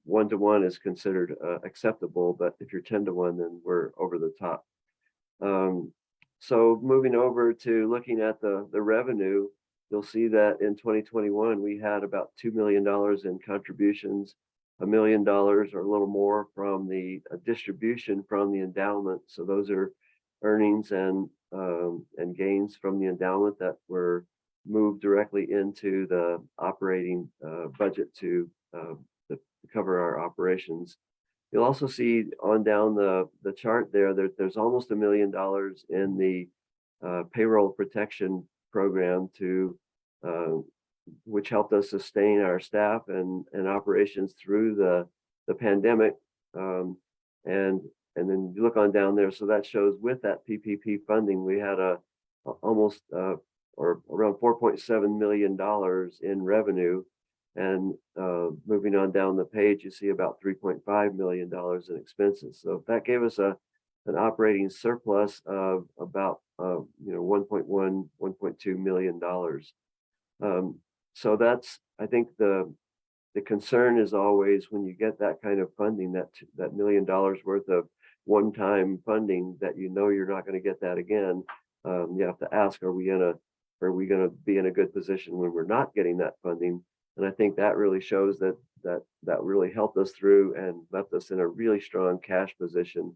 1 to 1 is considered acceptable, but if you're 10 to 1, then we're over the top. So moving over to looking at the revenue, you'll see that in 2021, we had about $2 million in contributions, $1 million or a little more from the distribution from the endowment. So those are earnings and gains from the endowment that were moved directly into the operating budget to cover our operations. You'll also see on down the chart there's almost $1 million in the payroll protection program which helped us sustain our staff and operations through the pandemic. And then you look on down there, so that shows with that PPP funding, we had almost or around $4.7 million in revenue. And moving on down the page, you see about $3.5 million in expenses. So that gave us an operating surplus of about $1.2 million. So that's, I think the concern is always when you get that kind of funding, that $1 million worth of one-time funding that you're not going to get that again. You have to ask, are we going to be in a good position when we're not getting that funding? And I think that really shows that really helped us through and left us in a really strong cash position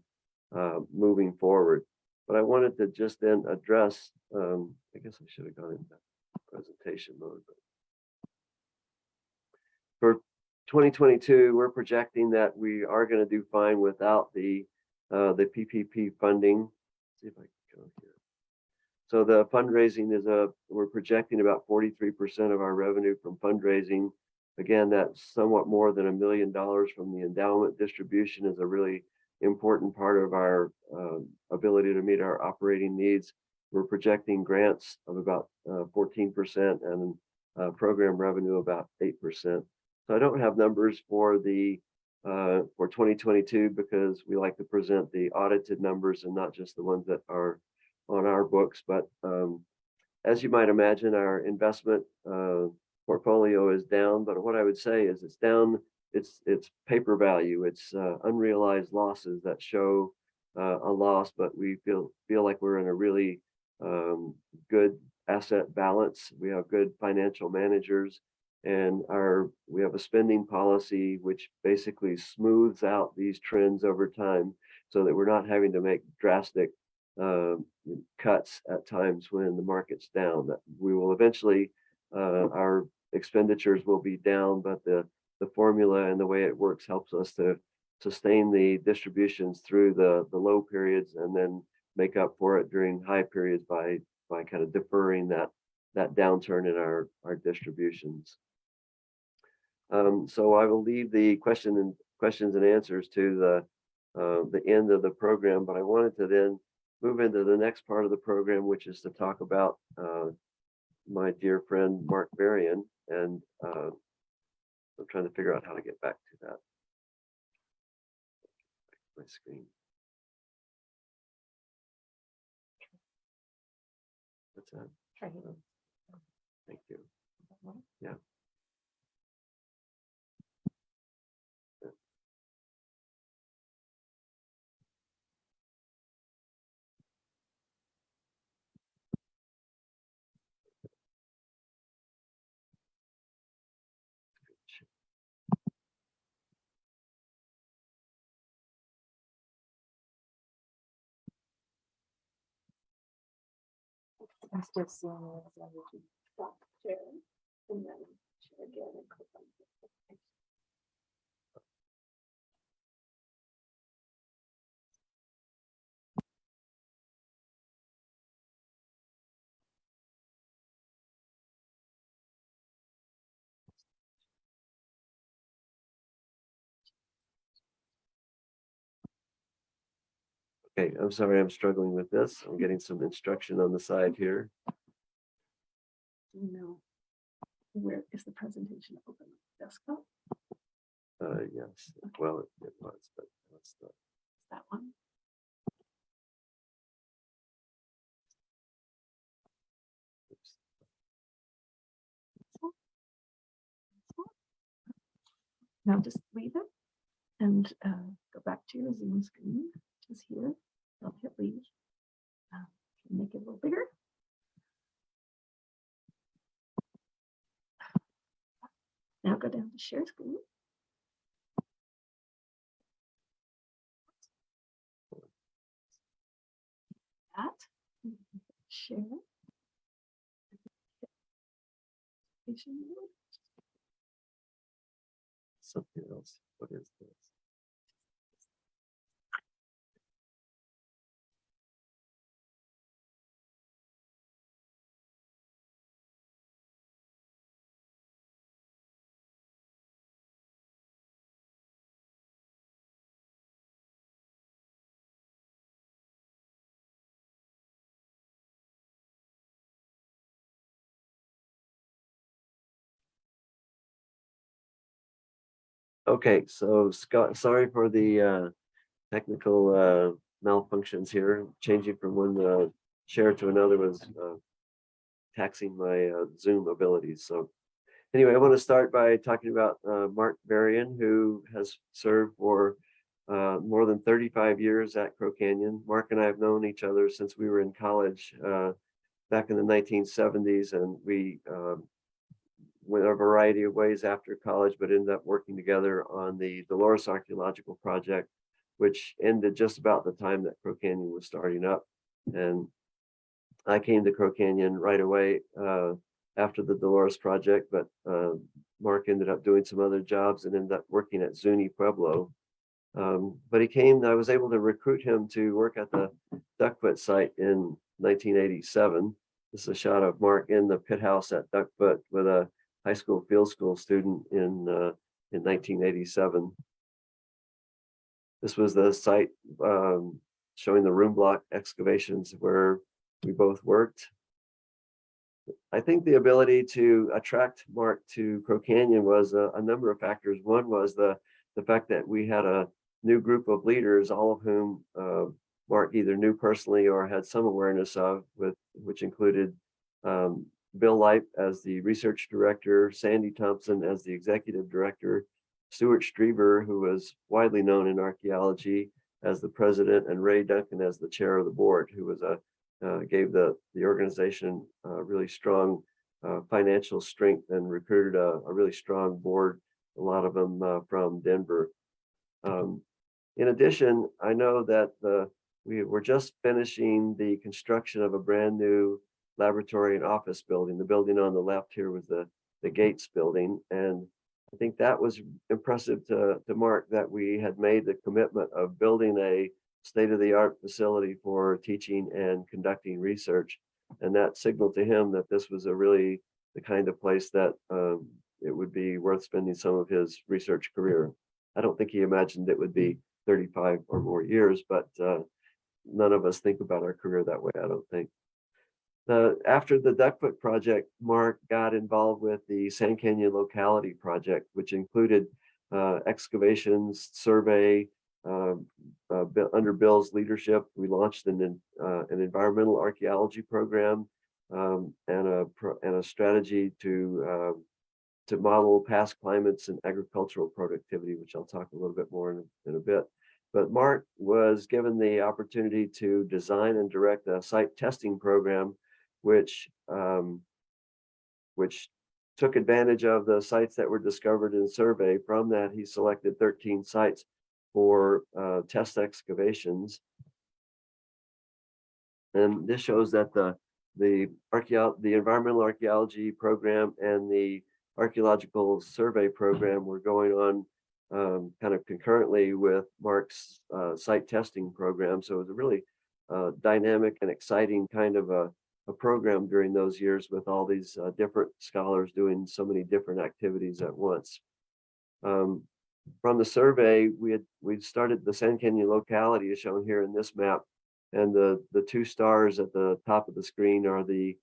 moving forward. But I wanted to just then address, I guess I should have gone into presentation mode. But for 2022, we're projecting that we are going to do fine without the PPP funding. Let's see if I can go here. So the fundraising we're projecting about 43% of our revenue from fundraising. Again, that's somewhat more than $1 million from the endowment. Distribution is a really important part of our ability to meet our operating needs. We're projecting grants of about 14% and program revenue about 8%. So I don't have numbers for 2022 because we like to present the audited numbers and not just the ones that are on our books. But as you might imagine, our investment portfolio is down. But what I would say is it's down. It's paper value. It's unrealized losses that show a loss. But we feel like we're in a really good asset balance. We have good financial managers, and we have a spending policy which basically smooths out these trends over time so that we're not having to make drastic cuts at times when the market's down. That we will eventually, our expenditures will be down, but the formula and the way it works helps us to sustain the distributions through the low periods and then make up for it during high periods by kind of deferring that downturn in our distributions. So I will leave the questions and answers to the end of the program, but I wanted to then move into the next part of the program, which is to talk about my dear friend Mark Varian, and I'm trying to figure out how to get back to that. My screen. What's that? Thank you. Yeah. I'm still seeing it as I would stop sharing and then share again and click on it. Okay, I'm sorry, I'm struggling with this. I'm getting some instruction on the side here. Do you know where is the presentation open? Desktop? Yes, well, it was, but that's not. That one? Oops. Now just leave it and go back to your Zoom screen, which is here. I'll hit leave. Make it a little bigger. Now go down to share screen. That. Share. Something else. What is this? Okay, so Scott, sorry for the technical malfunctions here. Changing from one share to another was taxing my Zoom abilities. So anyway, I want to start by talking about Mark Varian, who has served for more than 35 years at Crow Canyon. Mark and I have known each other since we were in college back in the 1970s, and we went a variety of ways after college, but ended up working together on the Dolores Archaeological project, which ended just about the time that Crow Canyon was starting up. And I came to Crow Canyon right away after the Dolores project, but Mark ended up doing some other jobs and ended up working at Zuni Pueblo. But I was able to recruit him to work at the Duckfoot site in 1987. This is a shot of Mark in the pit house at Duckfoot with a high school field school student in 1987. This was the site showing the room block excavations where we both worked. I think the ability to attract Mark to Crow Canyon was a number of factors. One was the fact that we had a new group of leaders, all of whom Mark either knew personally or had some awareness of, which included Bill Lipe as the research director, Sandy Thompson as the executive director, Stuart Strieber, who was widely known in archaeology, as the president, and Ray Duncan as the chair of the board, who was gave the organization a really strong financial strength and recruited a really strong board, a lot of them from Denver. In addition, I know that we were just finishing the construction of a brand new laboratory and office building. The building on the left here was the Gates building. And I think that was impressive to Mark, that we had made the commitment of building a state-of-the-art facility for teaching and conducting research. And that signaled to him that this was a really the kind of place that it would be worth spending some of his research career. I don't think he imagined it would be 35 or more years, but none of us think about our career that way, I don't think. After the Duckfoot project, Mark got involved with the Sand Canyon Locality project, which included excavations, survey. Under Bill's leadership, we launched an environmental archaeology program and a strategy to model past climates and agricultural productivity, which I'll talk a little bit more in a bit. But Mark was given the opportunity to design and direct a site testing program, which took advantage of the sites that were discovered in survey. From that, he selected 13 sites for test excavations. And this shows that the environmental archaeology program and the archaeological survey program were going on kind of concurrently with Mark's site testing program. So it was a really dynamic and exciting kind of a program during those years, with all these different scholars doing so many different activities at once. From the survey, we'd started the Sand Canyon Locality, as shown here in this map, and the two stars at the top of the screen or at the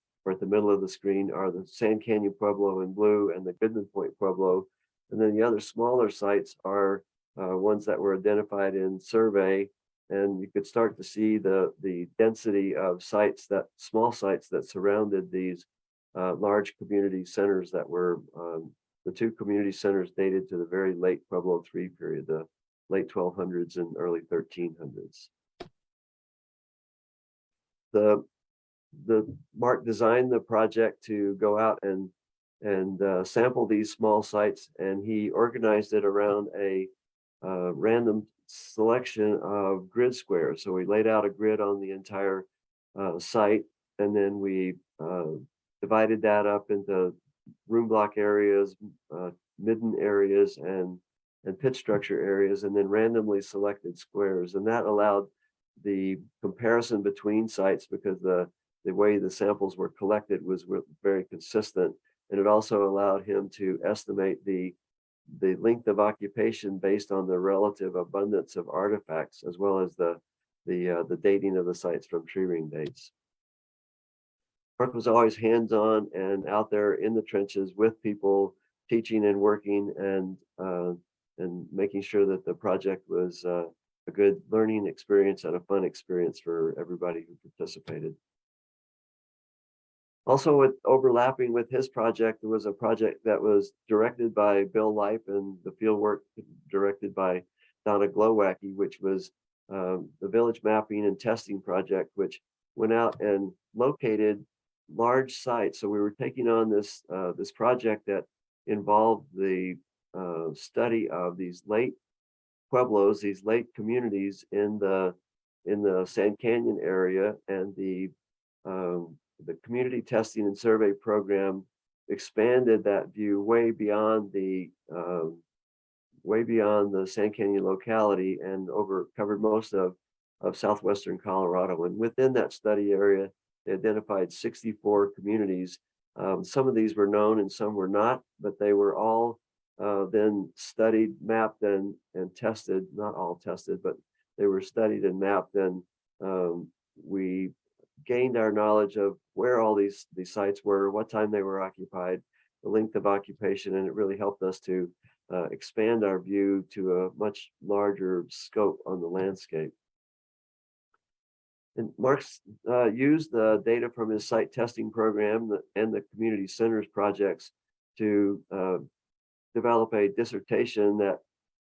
middle of the screen are the Sand Canyon Pueblo in blue and the Goodman Point Pueblo. And then the other smaller sites are ones that were identified in survey. And you could start to see the density of sites, that small sites that surrounded these large community centers that were the two community centers dated to the very late Pueblo III period, the late 1200s and early 1300s. The Mark designed the project to go out and sample these small sites, and he organized it around a random selection of grid squares. So we laid out a grid on the entire site, and then we divided that up into room block areas, midden areas, and pit structure areas, and then randomly selected squares. And that allowed the comparison between sites, because the way the samples were collected was very consistent. And it also allowed him to estimate the length of occupation based on the relative abundance of artifacts, as well as the dating of the sites from tree ring dates. Mark was always hands-on and out there in the trenches with people, teaching and working, and making sure that the project was a good learning experience and a fun experience for everybody who participated. Also, overlapping with his project, there was a project that was directed by Bill Lipe and the fieldwork directed by Donna Glowacki, which was the village mapping and testing project, which went out and located large sites. So we were taking on this project that involved the study of these late pueblos, these late communities in the Sand Canyon area, and the community testing and survey program expanded that view way beyond the Sand Canyon locality and covered most of southwestern Colorado. And within that study area, they identified 64 communities. Some of these were known and some were not, but they were all then studied, mapped, and tested. Not all tested, but they were studied and mapped. And we gained our knowledge of where all these sites were, what time they were occupied, the length of occupation, and it really helped us to expand our view to a much larger scope on the landscape. And Mark's used the data from his site testing program and the community centers projects to develop a dissertation that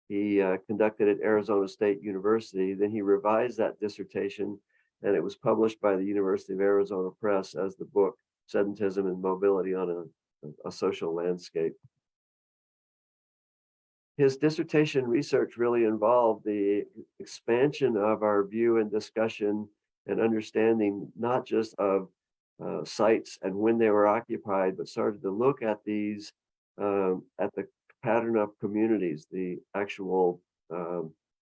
he conducted at Arizona State University. Then he revised that dissertation, and it was published by the University of Arizona Press as the book sedentism and mobility on a social landscape. His dissertation research really involved the expansion of our view and discussion and understanding, not just of sites and when they were occupied, but started to look at these, at the pattern of communities, the actual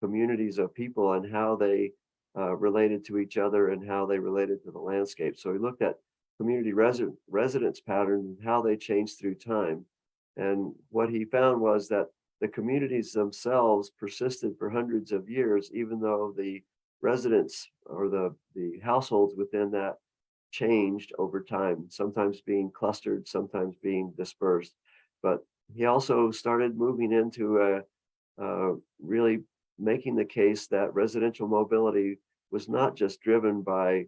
communities of people and how they related to each other and how they related to the landscape. So we looked at community residence patterns and how they changed through time. And what he found was that the communities themselves persisted for hundreds of years, even though the residents or the households within that changed over time, sometimes being clustered, sometimes being dispersed. But he also started moving into really making the case that residential mobility was not just driven by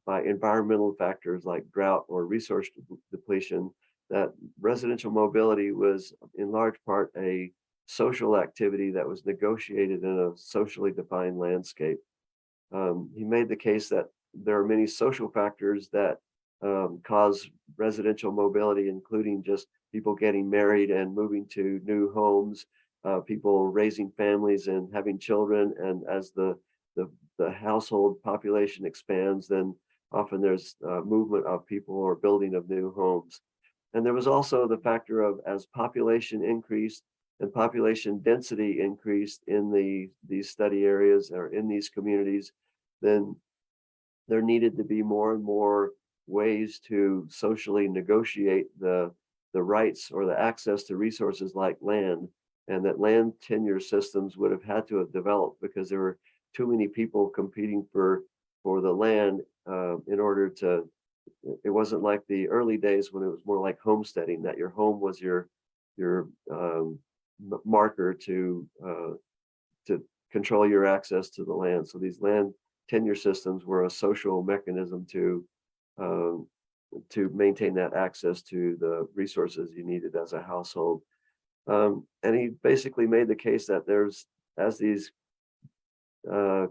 environmental factors like drought or resource depletion, that residential mobility was in large part a social activity that was negotiated in a socially defined landscape. He made the case that there are many social factors that cause residential mobility, including just people getting married and moving to new homes, people raising families and having children. And as the household population expands, then often there's movement of people or building of new homes. And there was also the factor of, as population increased and population density increased in these study areas or in these communities, then there needed to be more and more ways to socially negotiate the rights or the access to resources like land, and that land tenure systems would have had to have developed because there were too many people competing for the land in order to. It wasn't like the early days when it was more like homesteading, that your home was your marker to control your access to the land. So these land tenure systems were a social mechanism to maintain that access to the resources you needed as a household. And he basically made the case that as these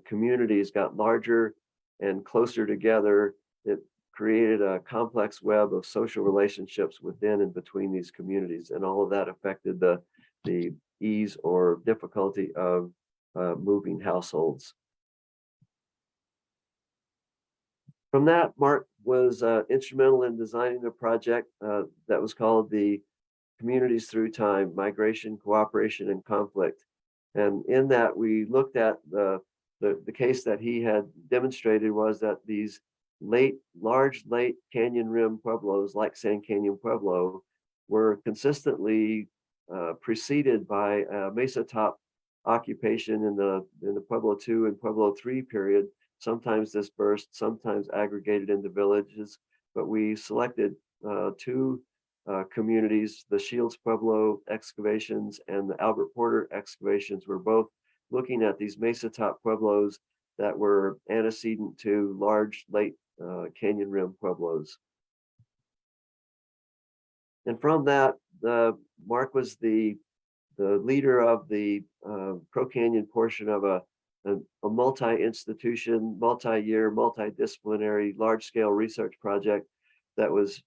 communities got larger and closer together, it created a complex web of social relationships within and between these communities, and all of that affected the ease or difficulty of moving households. From that, Mark was instrumental in designing a project that was called the Communities Through Time: Migration, Cooperation, and Conflict. And in that, we looked at the case that he had demonstrated was that these large late canyon rim pueblos like San Canyon Pueblo were consistently preceded by mesa top occupation in the Pueblo 2 and Pueblo 3 period, sometimes dispersed, sometimes aggregated into villages. But we selected two communities, the Shields Pueblo excavations and the Albert Porter excavations, were both looking at these mesa top pueblos that were antecedent to large late canyon rim pueblos. And from that, Mark was the leader of the Crow Canyon portion of a multi-institution, multi-year, multidisciplinary, large-scale research project that was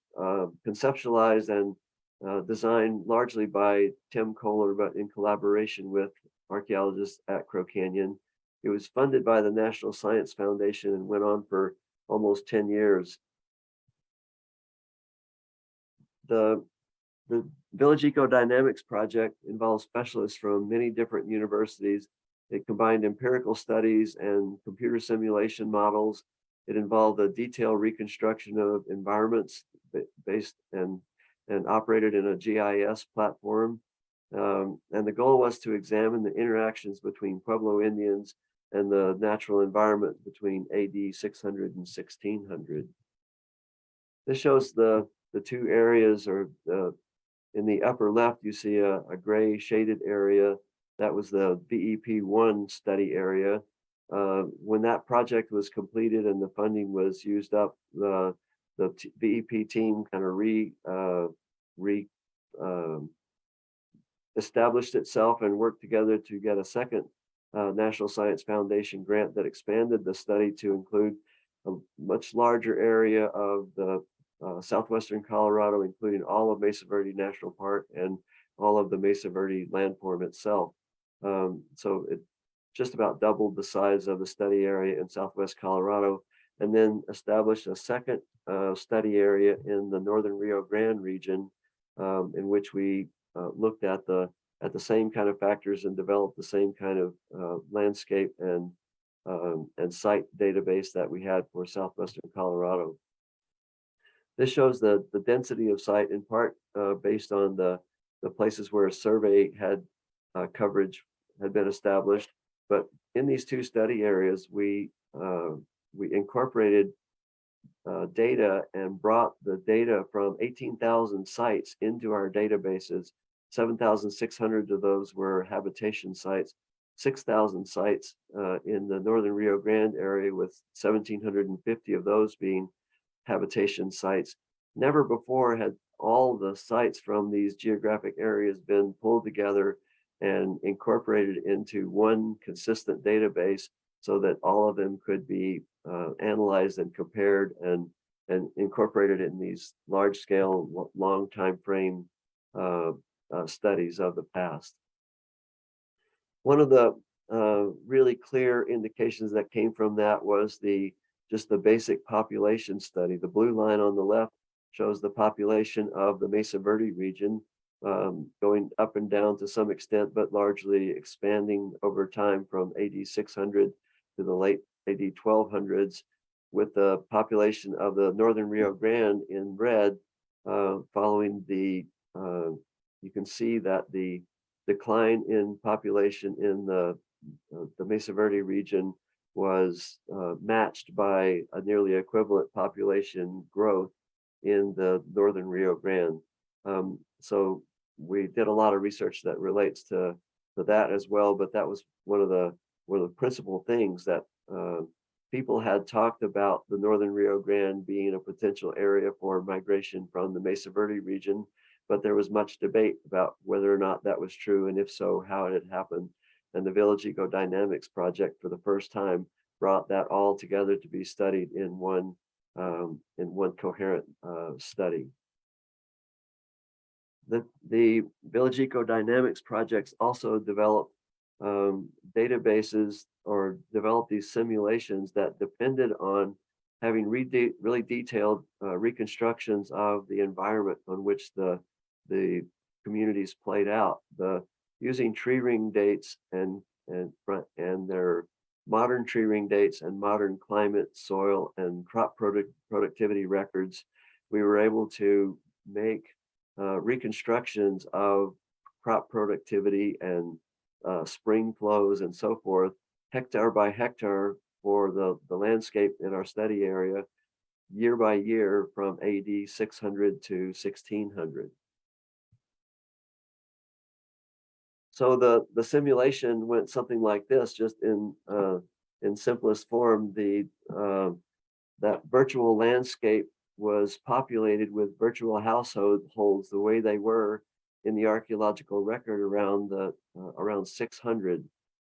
conceptualized and designed largely by Tim Kohler, but in collaboration with archaeologists at Crow Canyon. It was funded by the National Science Foundation and went on for almost 10 years. The Village Ecodynamics project involves specialists from many different universities. It combined empirical studies and computer simulation models. It involved a detailed reconstruction of environments based and operated in a GIS platform. And the goal was to examine the interactions between Pueblo Indians and the natural environment between AD 600 and 1600. This shows the two areas, or in the upper left, you see a gray shaded area. That was the BEP1 study area. When that project was completed and the funding was used up, the BEP team kind of established itself and worked together to get a second National Science Foundation grant that expanded the study to include a much larger area of the southwestern Colorado, including all of Mesa Verde National Park and all of the Mesa Verde landform itself. So it just about doubled the size of the study area in southwest Colorado, and then established a second study area in the northern Rio Grande region, in which we looked at the same kind of factors and developed the same kind of landscape and site database that we had for southwestern Colorado. This shows the density of site in part based on the places where a survey had coverage had been established. But in these two study areas, we incorporated data and brought the data from 18,000 sites into our databases. 7,600 of those were habitation sites, 6,000 sites in the northern Rio Grande area, with 1,750 of those being habitation sites. Never before had all the sites from these geographic areas been pulled together and incorporated into one consistent database, so that all of them could be analyzed and compared and incorporated in these large scale, long time frame studies of the past. One of the really clear indications that came from that was just the basic population study. The blue line on the left shows the population of the Mesa Verde region, going up and down to some extent, but largely expanding over time from AD 600 to the late AD 1200s, with the population of the northern Rio Grande in red following you can see that the decline in population in the Mesa Verde region was matched by a nearly equivalent population growth in the northern Rio Grande. So we did a lot of research that relates to that as well, but that was one of the principal things that people had talked about, the northern Rio Grande being a potential area for migration from the Mesa Verde region, but there was much debate about whether or not that was true, and if so, how it had happened. And the Village Ecodynamics project, for the first time, brought that all together to be studied in one coherent study. The Village Ecodynamics projects also developed databases or developed these simulations that depended on having really detailed reconstructions of the environment on which the communities played out. Using tree ring dates and their modern tree ring dates and modern climate, soil, and crop productivity records, we were able to make reconstructions of crop productivity and spring flows and so forth, hectare by hectare, for the landscape in our study area, year by year, from AD 600 to 1600. So the simulation went something like this, just in simplest form. That virtual landscape was populated with virtual households the way they were in the archaeological record around 600.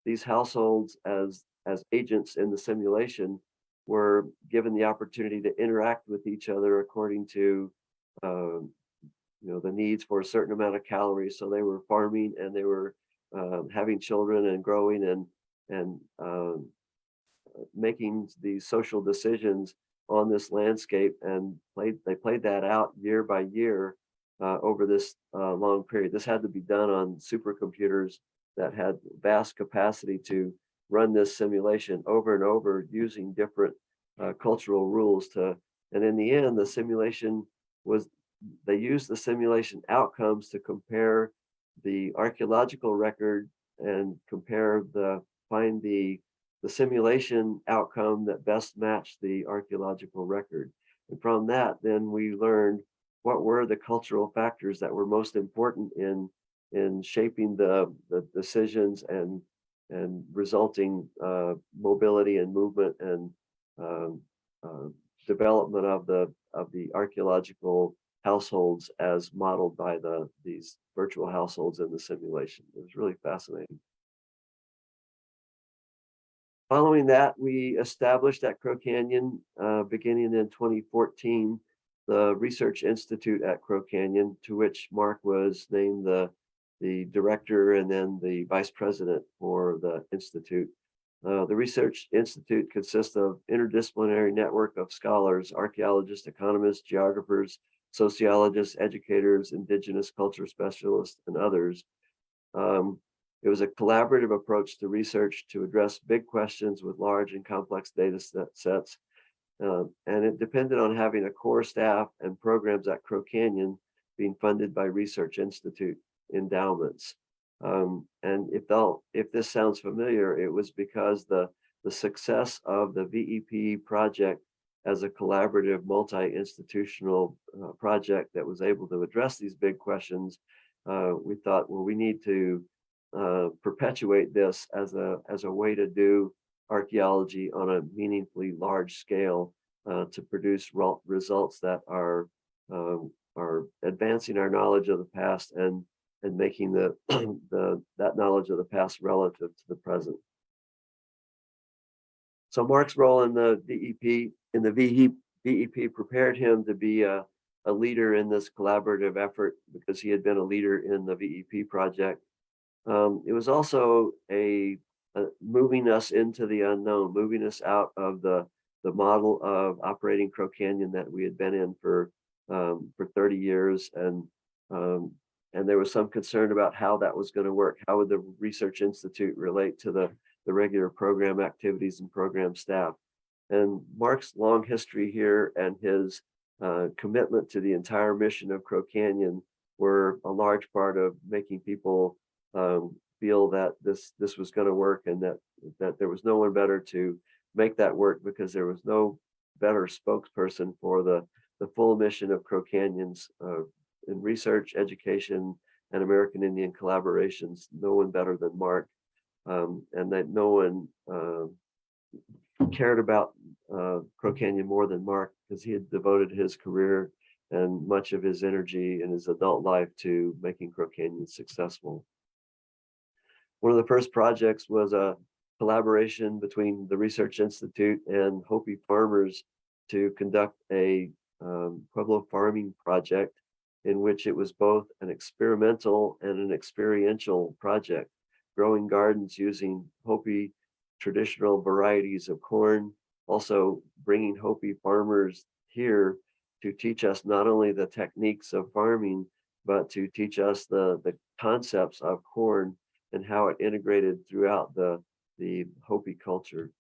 These households, as agents in the simulation, were given the opportunity to interact with each other according to the needs for a certain amount of calories. So they were farming, and they were having children and growing and making these social decisions on this landscape, and they played that out year by year over this long period. This had to be done on supercomputers that had vast capacity to run this simulation over and over using different cultural rules and in the end, the simulation they used the simulation outcomes to compare the archaeological record and find the simulation outcome that best matched the archaeological record. And from that, then we learned what were the cultural factors that were most important in shaping the decisions and resulting mobility and movement and development of the archaeological households as modeled by these virtual households in the simulation. It was really fascinating. Following that, we established at Crow Canyon, beginning in 2014, the Research Institute at Crow Canyon, to which Mark was named the director and then the vice president for the institute. The Research Institute consists of interdisciplinary network of scholars, archaeologists, economists, geographers, sociologists, educators, indigenous culture specialists, and others. It was a collaborative approach to research to address big questions with large and complex data sets. And it depended on having a core staff and programs at Crow Canyon being funded by Research Institute endowments. And if this sounds familiar, it was because the success of the VEP project as a collaborative multi-institutional project that was able to address these big questions, we thought, well, we need to perpetuate this as a way to do archaeology on a meaningfully large scale to produce results that are advancing our knowledge of the past and making that knowledge of the past relative to the present. So Mark's role in the VEP prepared him to be a leader in this collaborative effort because he had been a leader in the VEP project. It was also a moving us into the unknown, moving us out of the model of operating Crow Canyon that we had been in for 30 years. And there was some concern about how that was going to work. How would the Research Institute relate to the regular program activities and program staff? And Mark's long history here and his commitment to the entire mission of Crow Canyon were a large part of making people feel that this was going to work, and that there was no one better to make that work, because there was no better spokesperson for the full mission of Crow Canyon's in research, education, and American Indian collaborations. No one better than Mark, and that no one cared about Crow Canyon more than Mark, because he had devoted his career and much of his energy in his adult life to making Crow Canyon successful. One of the first projects was a collaboration between the Research Institute and Hopi farmers to conduct a Pueblo farming project, in which it was both an experimental and an experiential project, growing gardens using Hopi traditional varieties of corn, also bringing Hopi farmers here to teach us not only the techniques of farming, but to teach us the concepts of corn and how it integrated throughout the Hopi culture.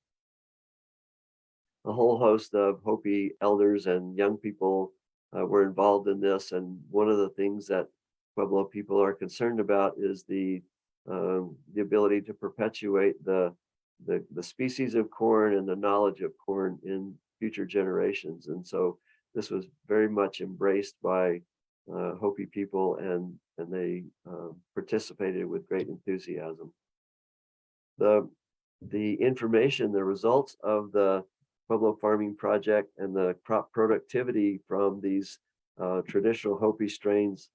A whole host of Hopi elders and young people were involved in this, and one of the things that Pueblo people are concerned about is the ability to perpetuate the species of corn and the knowledge of corn in future generations. And so this was very much embraced by Hopi people, and they participated with great enthusiasm. The information, the results of the Pueblo farming project and the crop productivity from these traditional Hopi strains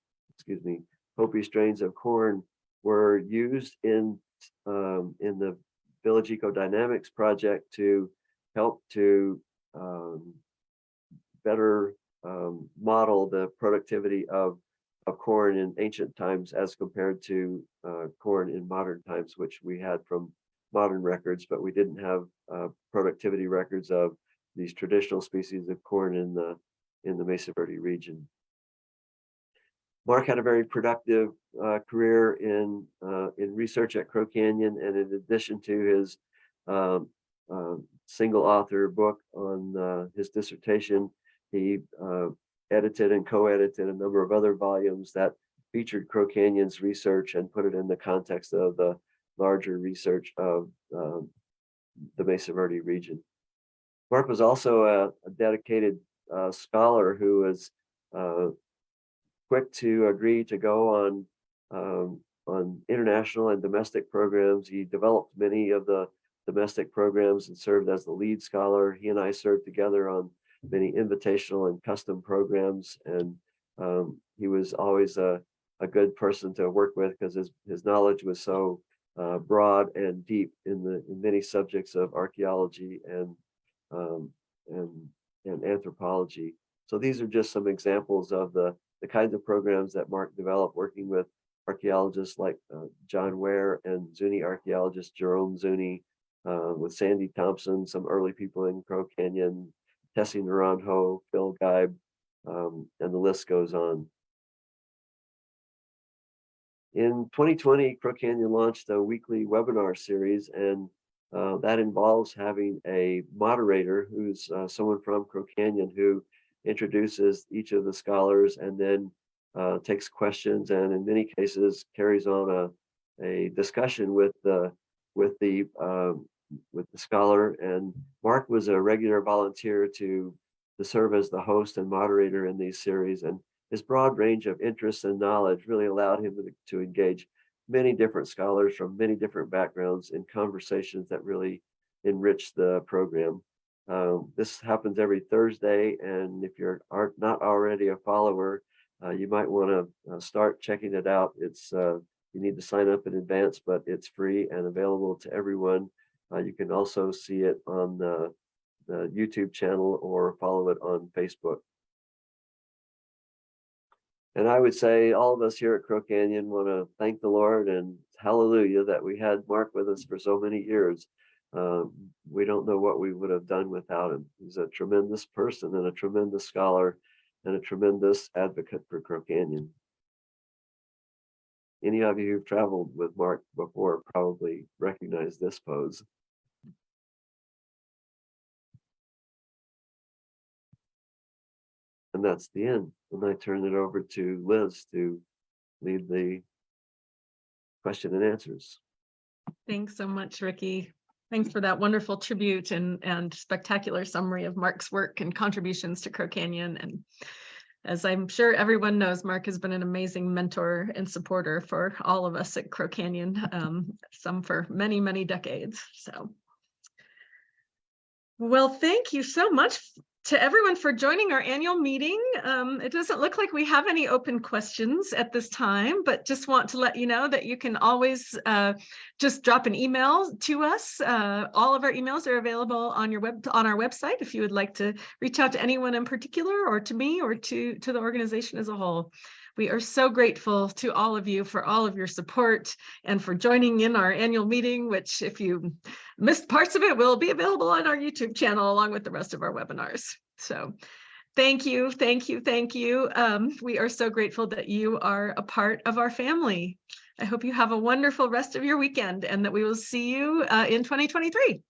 of corn were used in the Village Ecodynamics project to help to better model the productivity of corn in ancient times as compared to corn in modern times, which we had from modern records, but we didn't have productivity records of these traditional species of corn in the Mesa Verde region. Mark had a very productive career in research at Crow Canyon, and in addition to his single author book on his dissertation, he edited and co-edited a number of other volumes that featured Crow Canyon's research and put it in the context of the larger research of the Mesa Verde region. Mark was also a dedicated scholar who was quick to agree to go on international and domestic programs. He developed many of the domestic programs and served as the lead scholar. He and I served together on many invitational and custom programs, and he was always a good person to work with because his knowledge was so broad and deep in many subjects of archaeology and anthropology. So these are just some examples of the kinds of programs that Mark developed working with archaeologists like John Ware and Zuni archaeologist Jerome Zuni, with Sandy Thompson, some early people in Crow Canyon, Tessie Naranjo, Phil Geib, and the list goes on. In 2020, Crow Canyon launched a weekly webinar series, and that involves having a moderator who's someone from Crow Canyon who introduces each of the scholars and then takes questions, and in many cases carries on a discussion with the scholar. And Mark was a regular volunteer to serve as the host and moderator in these series, and his broad range of interests and knowledge really allowed him to engage many different scholars from many different backgrounds in conversations that really enrich the program. This happens every Thursday, and if you're not already a follower, you might want to start checking it out. It's you need to sign up in advance, but it's free and available to everyone. You can also see it on the YouTube channel or follow it on Facebook. And I would say all of us here at Crow Canyon want to thank the Lord and hallelujah that we had Mark with us for so many years. We don't know what we would have done without him. He's a tremendous person and a tremendous scholar and a tremendous advocate for Crow Canyon. Any of you who've traveled with Mark before probably recognize this pose. And that's the end. And I turn it over to Liz to lead the question and answers. Thanks so much, Ricky. Thanks for that wonderful tribute and spectacular summary of Mark's work and contributions to Crow Canyon. And as I'm sure everyone knows, Mark has been an amazing mentor and supporter for all of us at Crow Canyon, some for many, many decades. So, well, thank you so much to everyone for joining our annual meeting. It doesn't look like we have any open questions at this time, but just want to let you know that you can always just drop an email to us. All of our emails are available on our website if you would like to reach out to anyone in particular, or to me, or to the organization as a whole. We are so grateful to all of you for all of your support and for joining in our annual meeting, which, if you missed parts of it, will be available on our YouTube channel along with the rest of our webinars. So thank you, thank you, thank you. We are so grateful that you are a part of our family. I hope you have a wonderful rest of your weekend and that we will see you in 2023.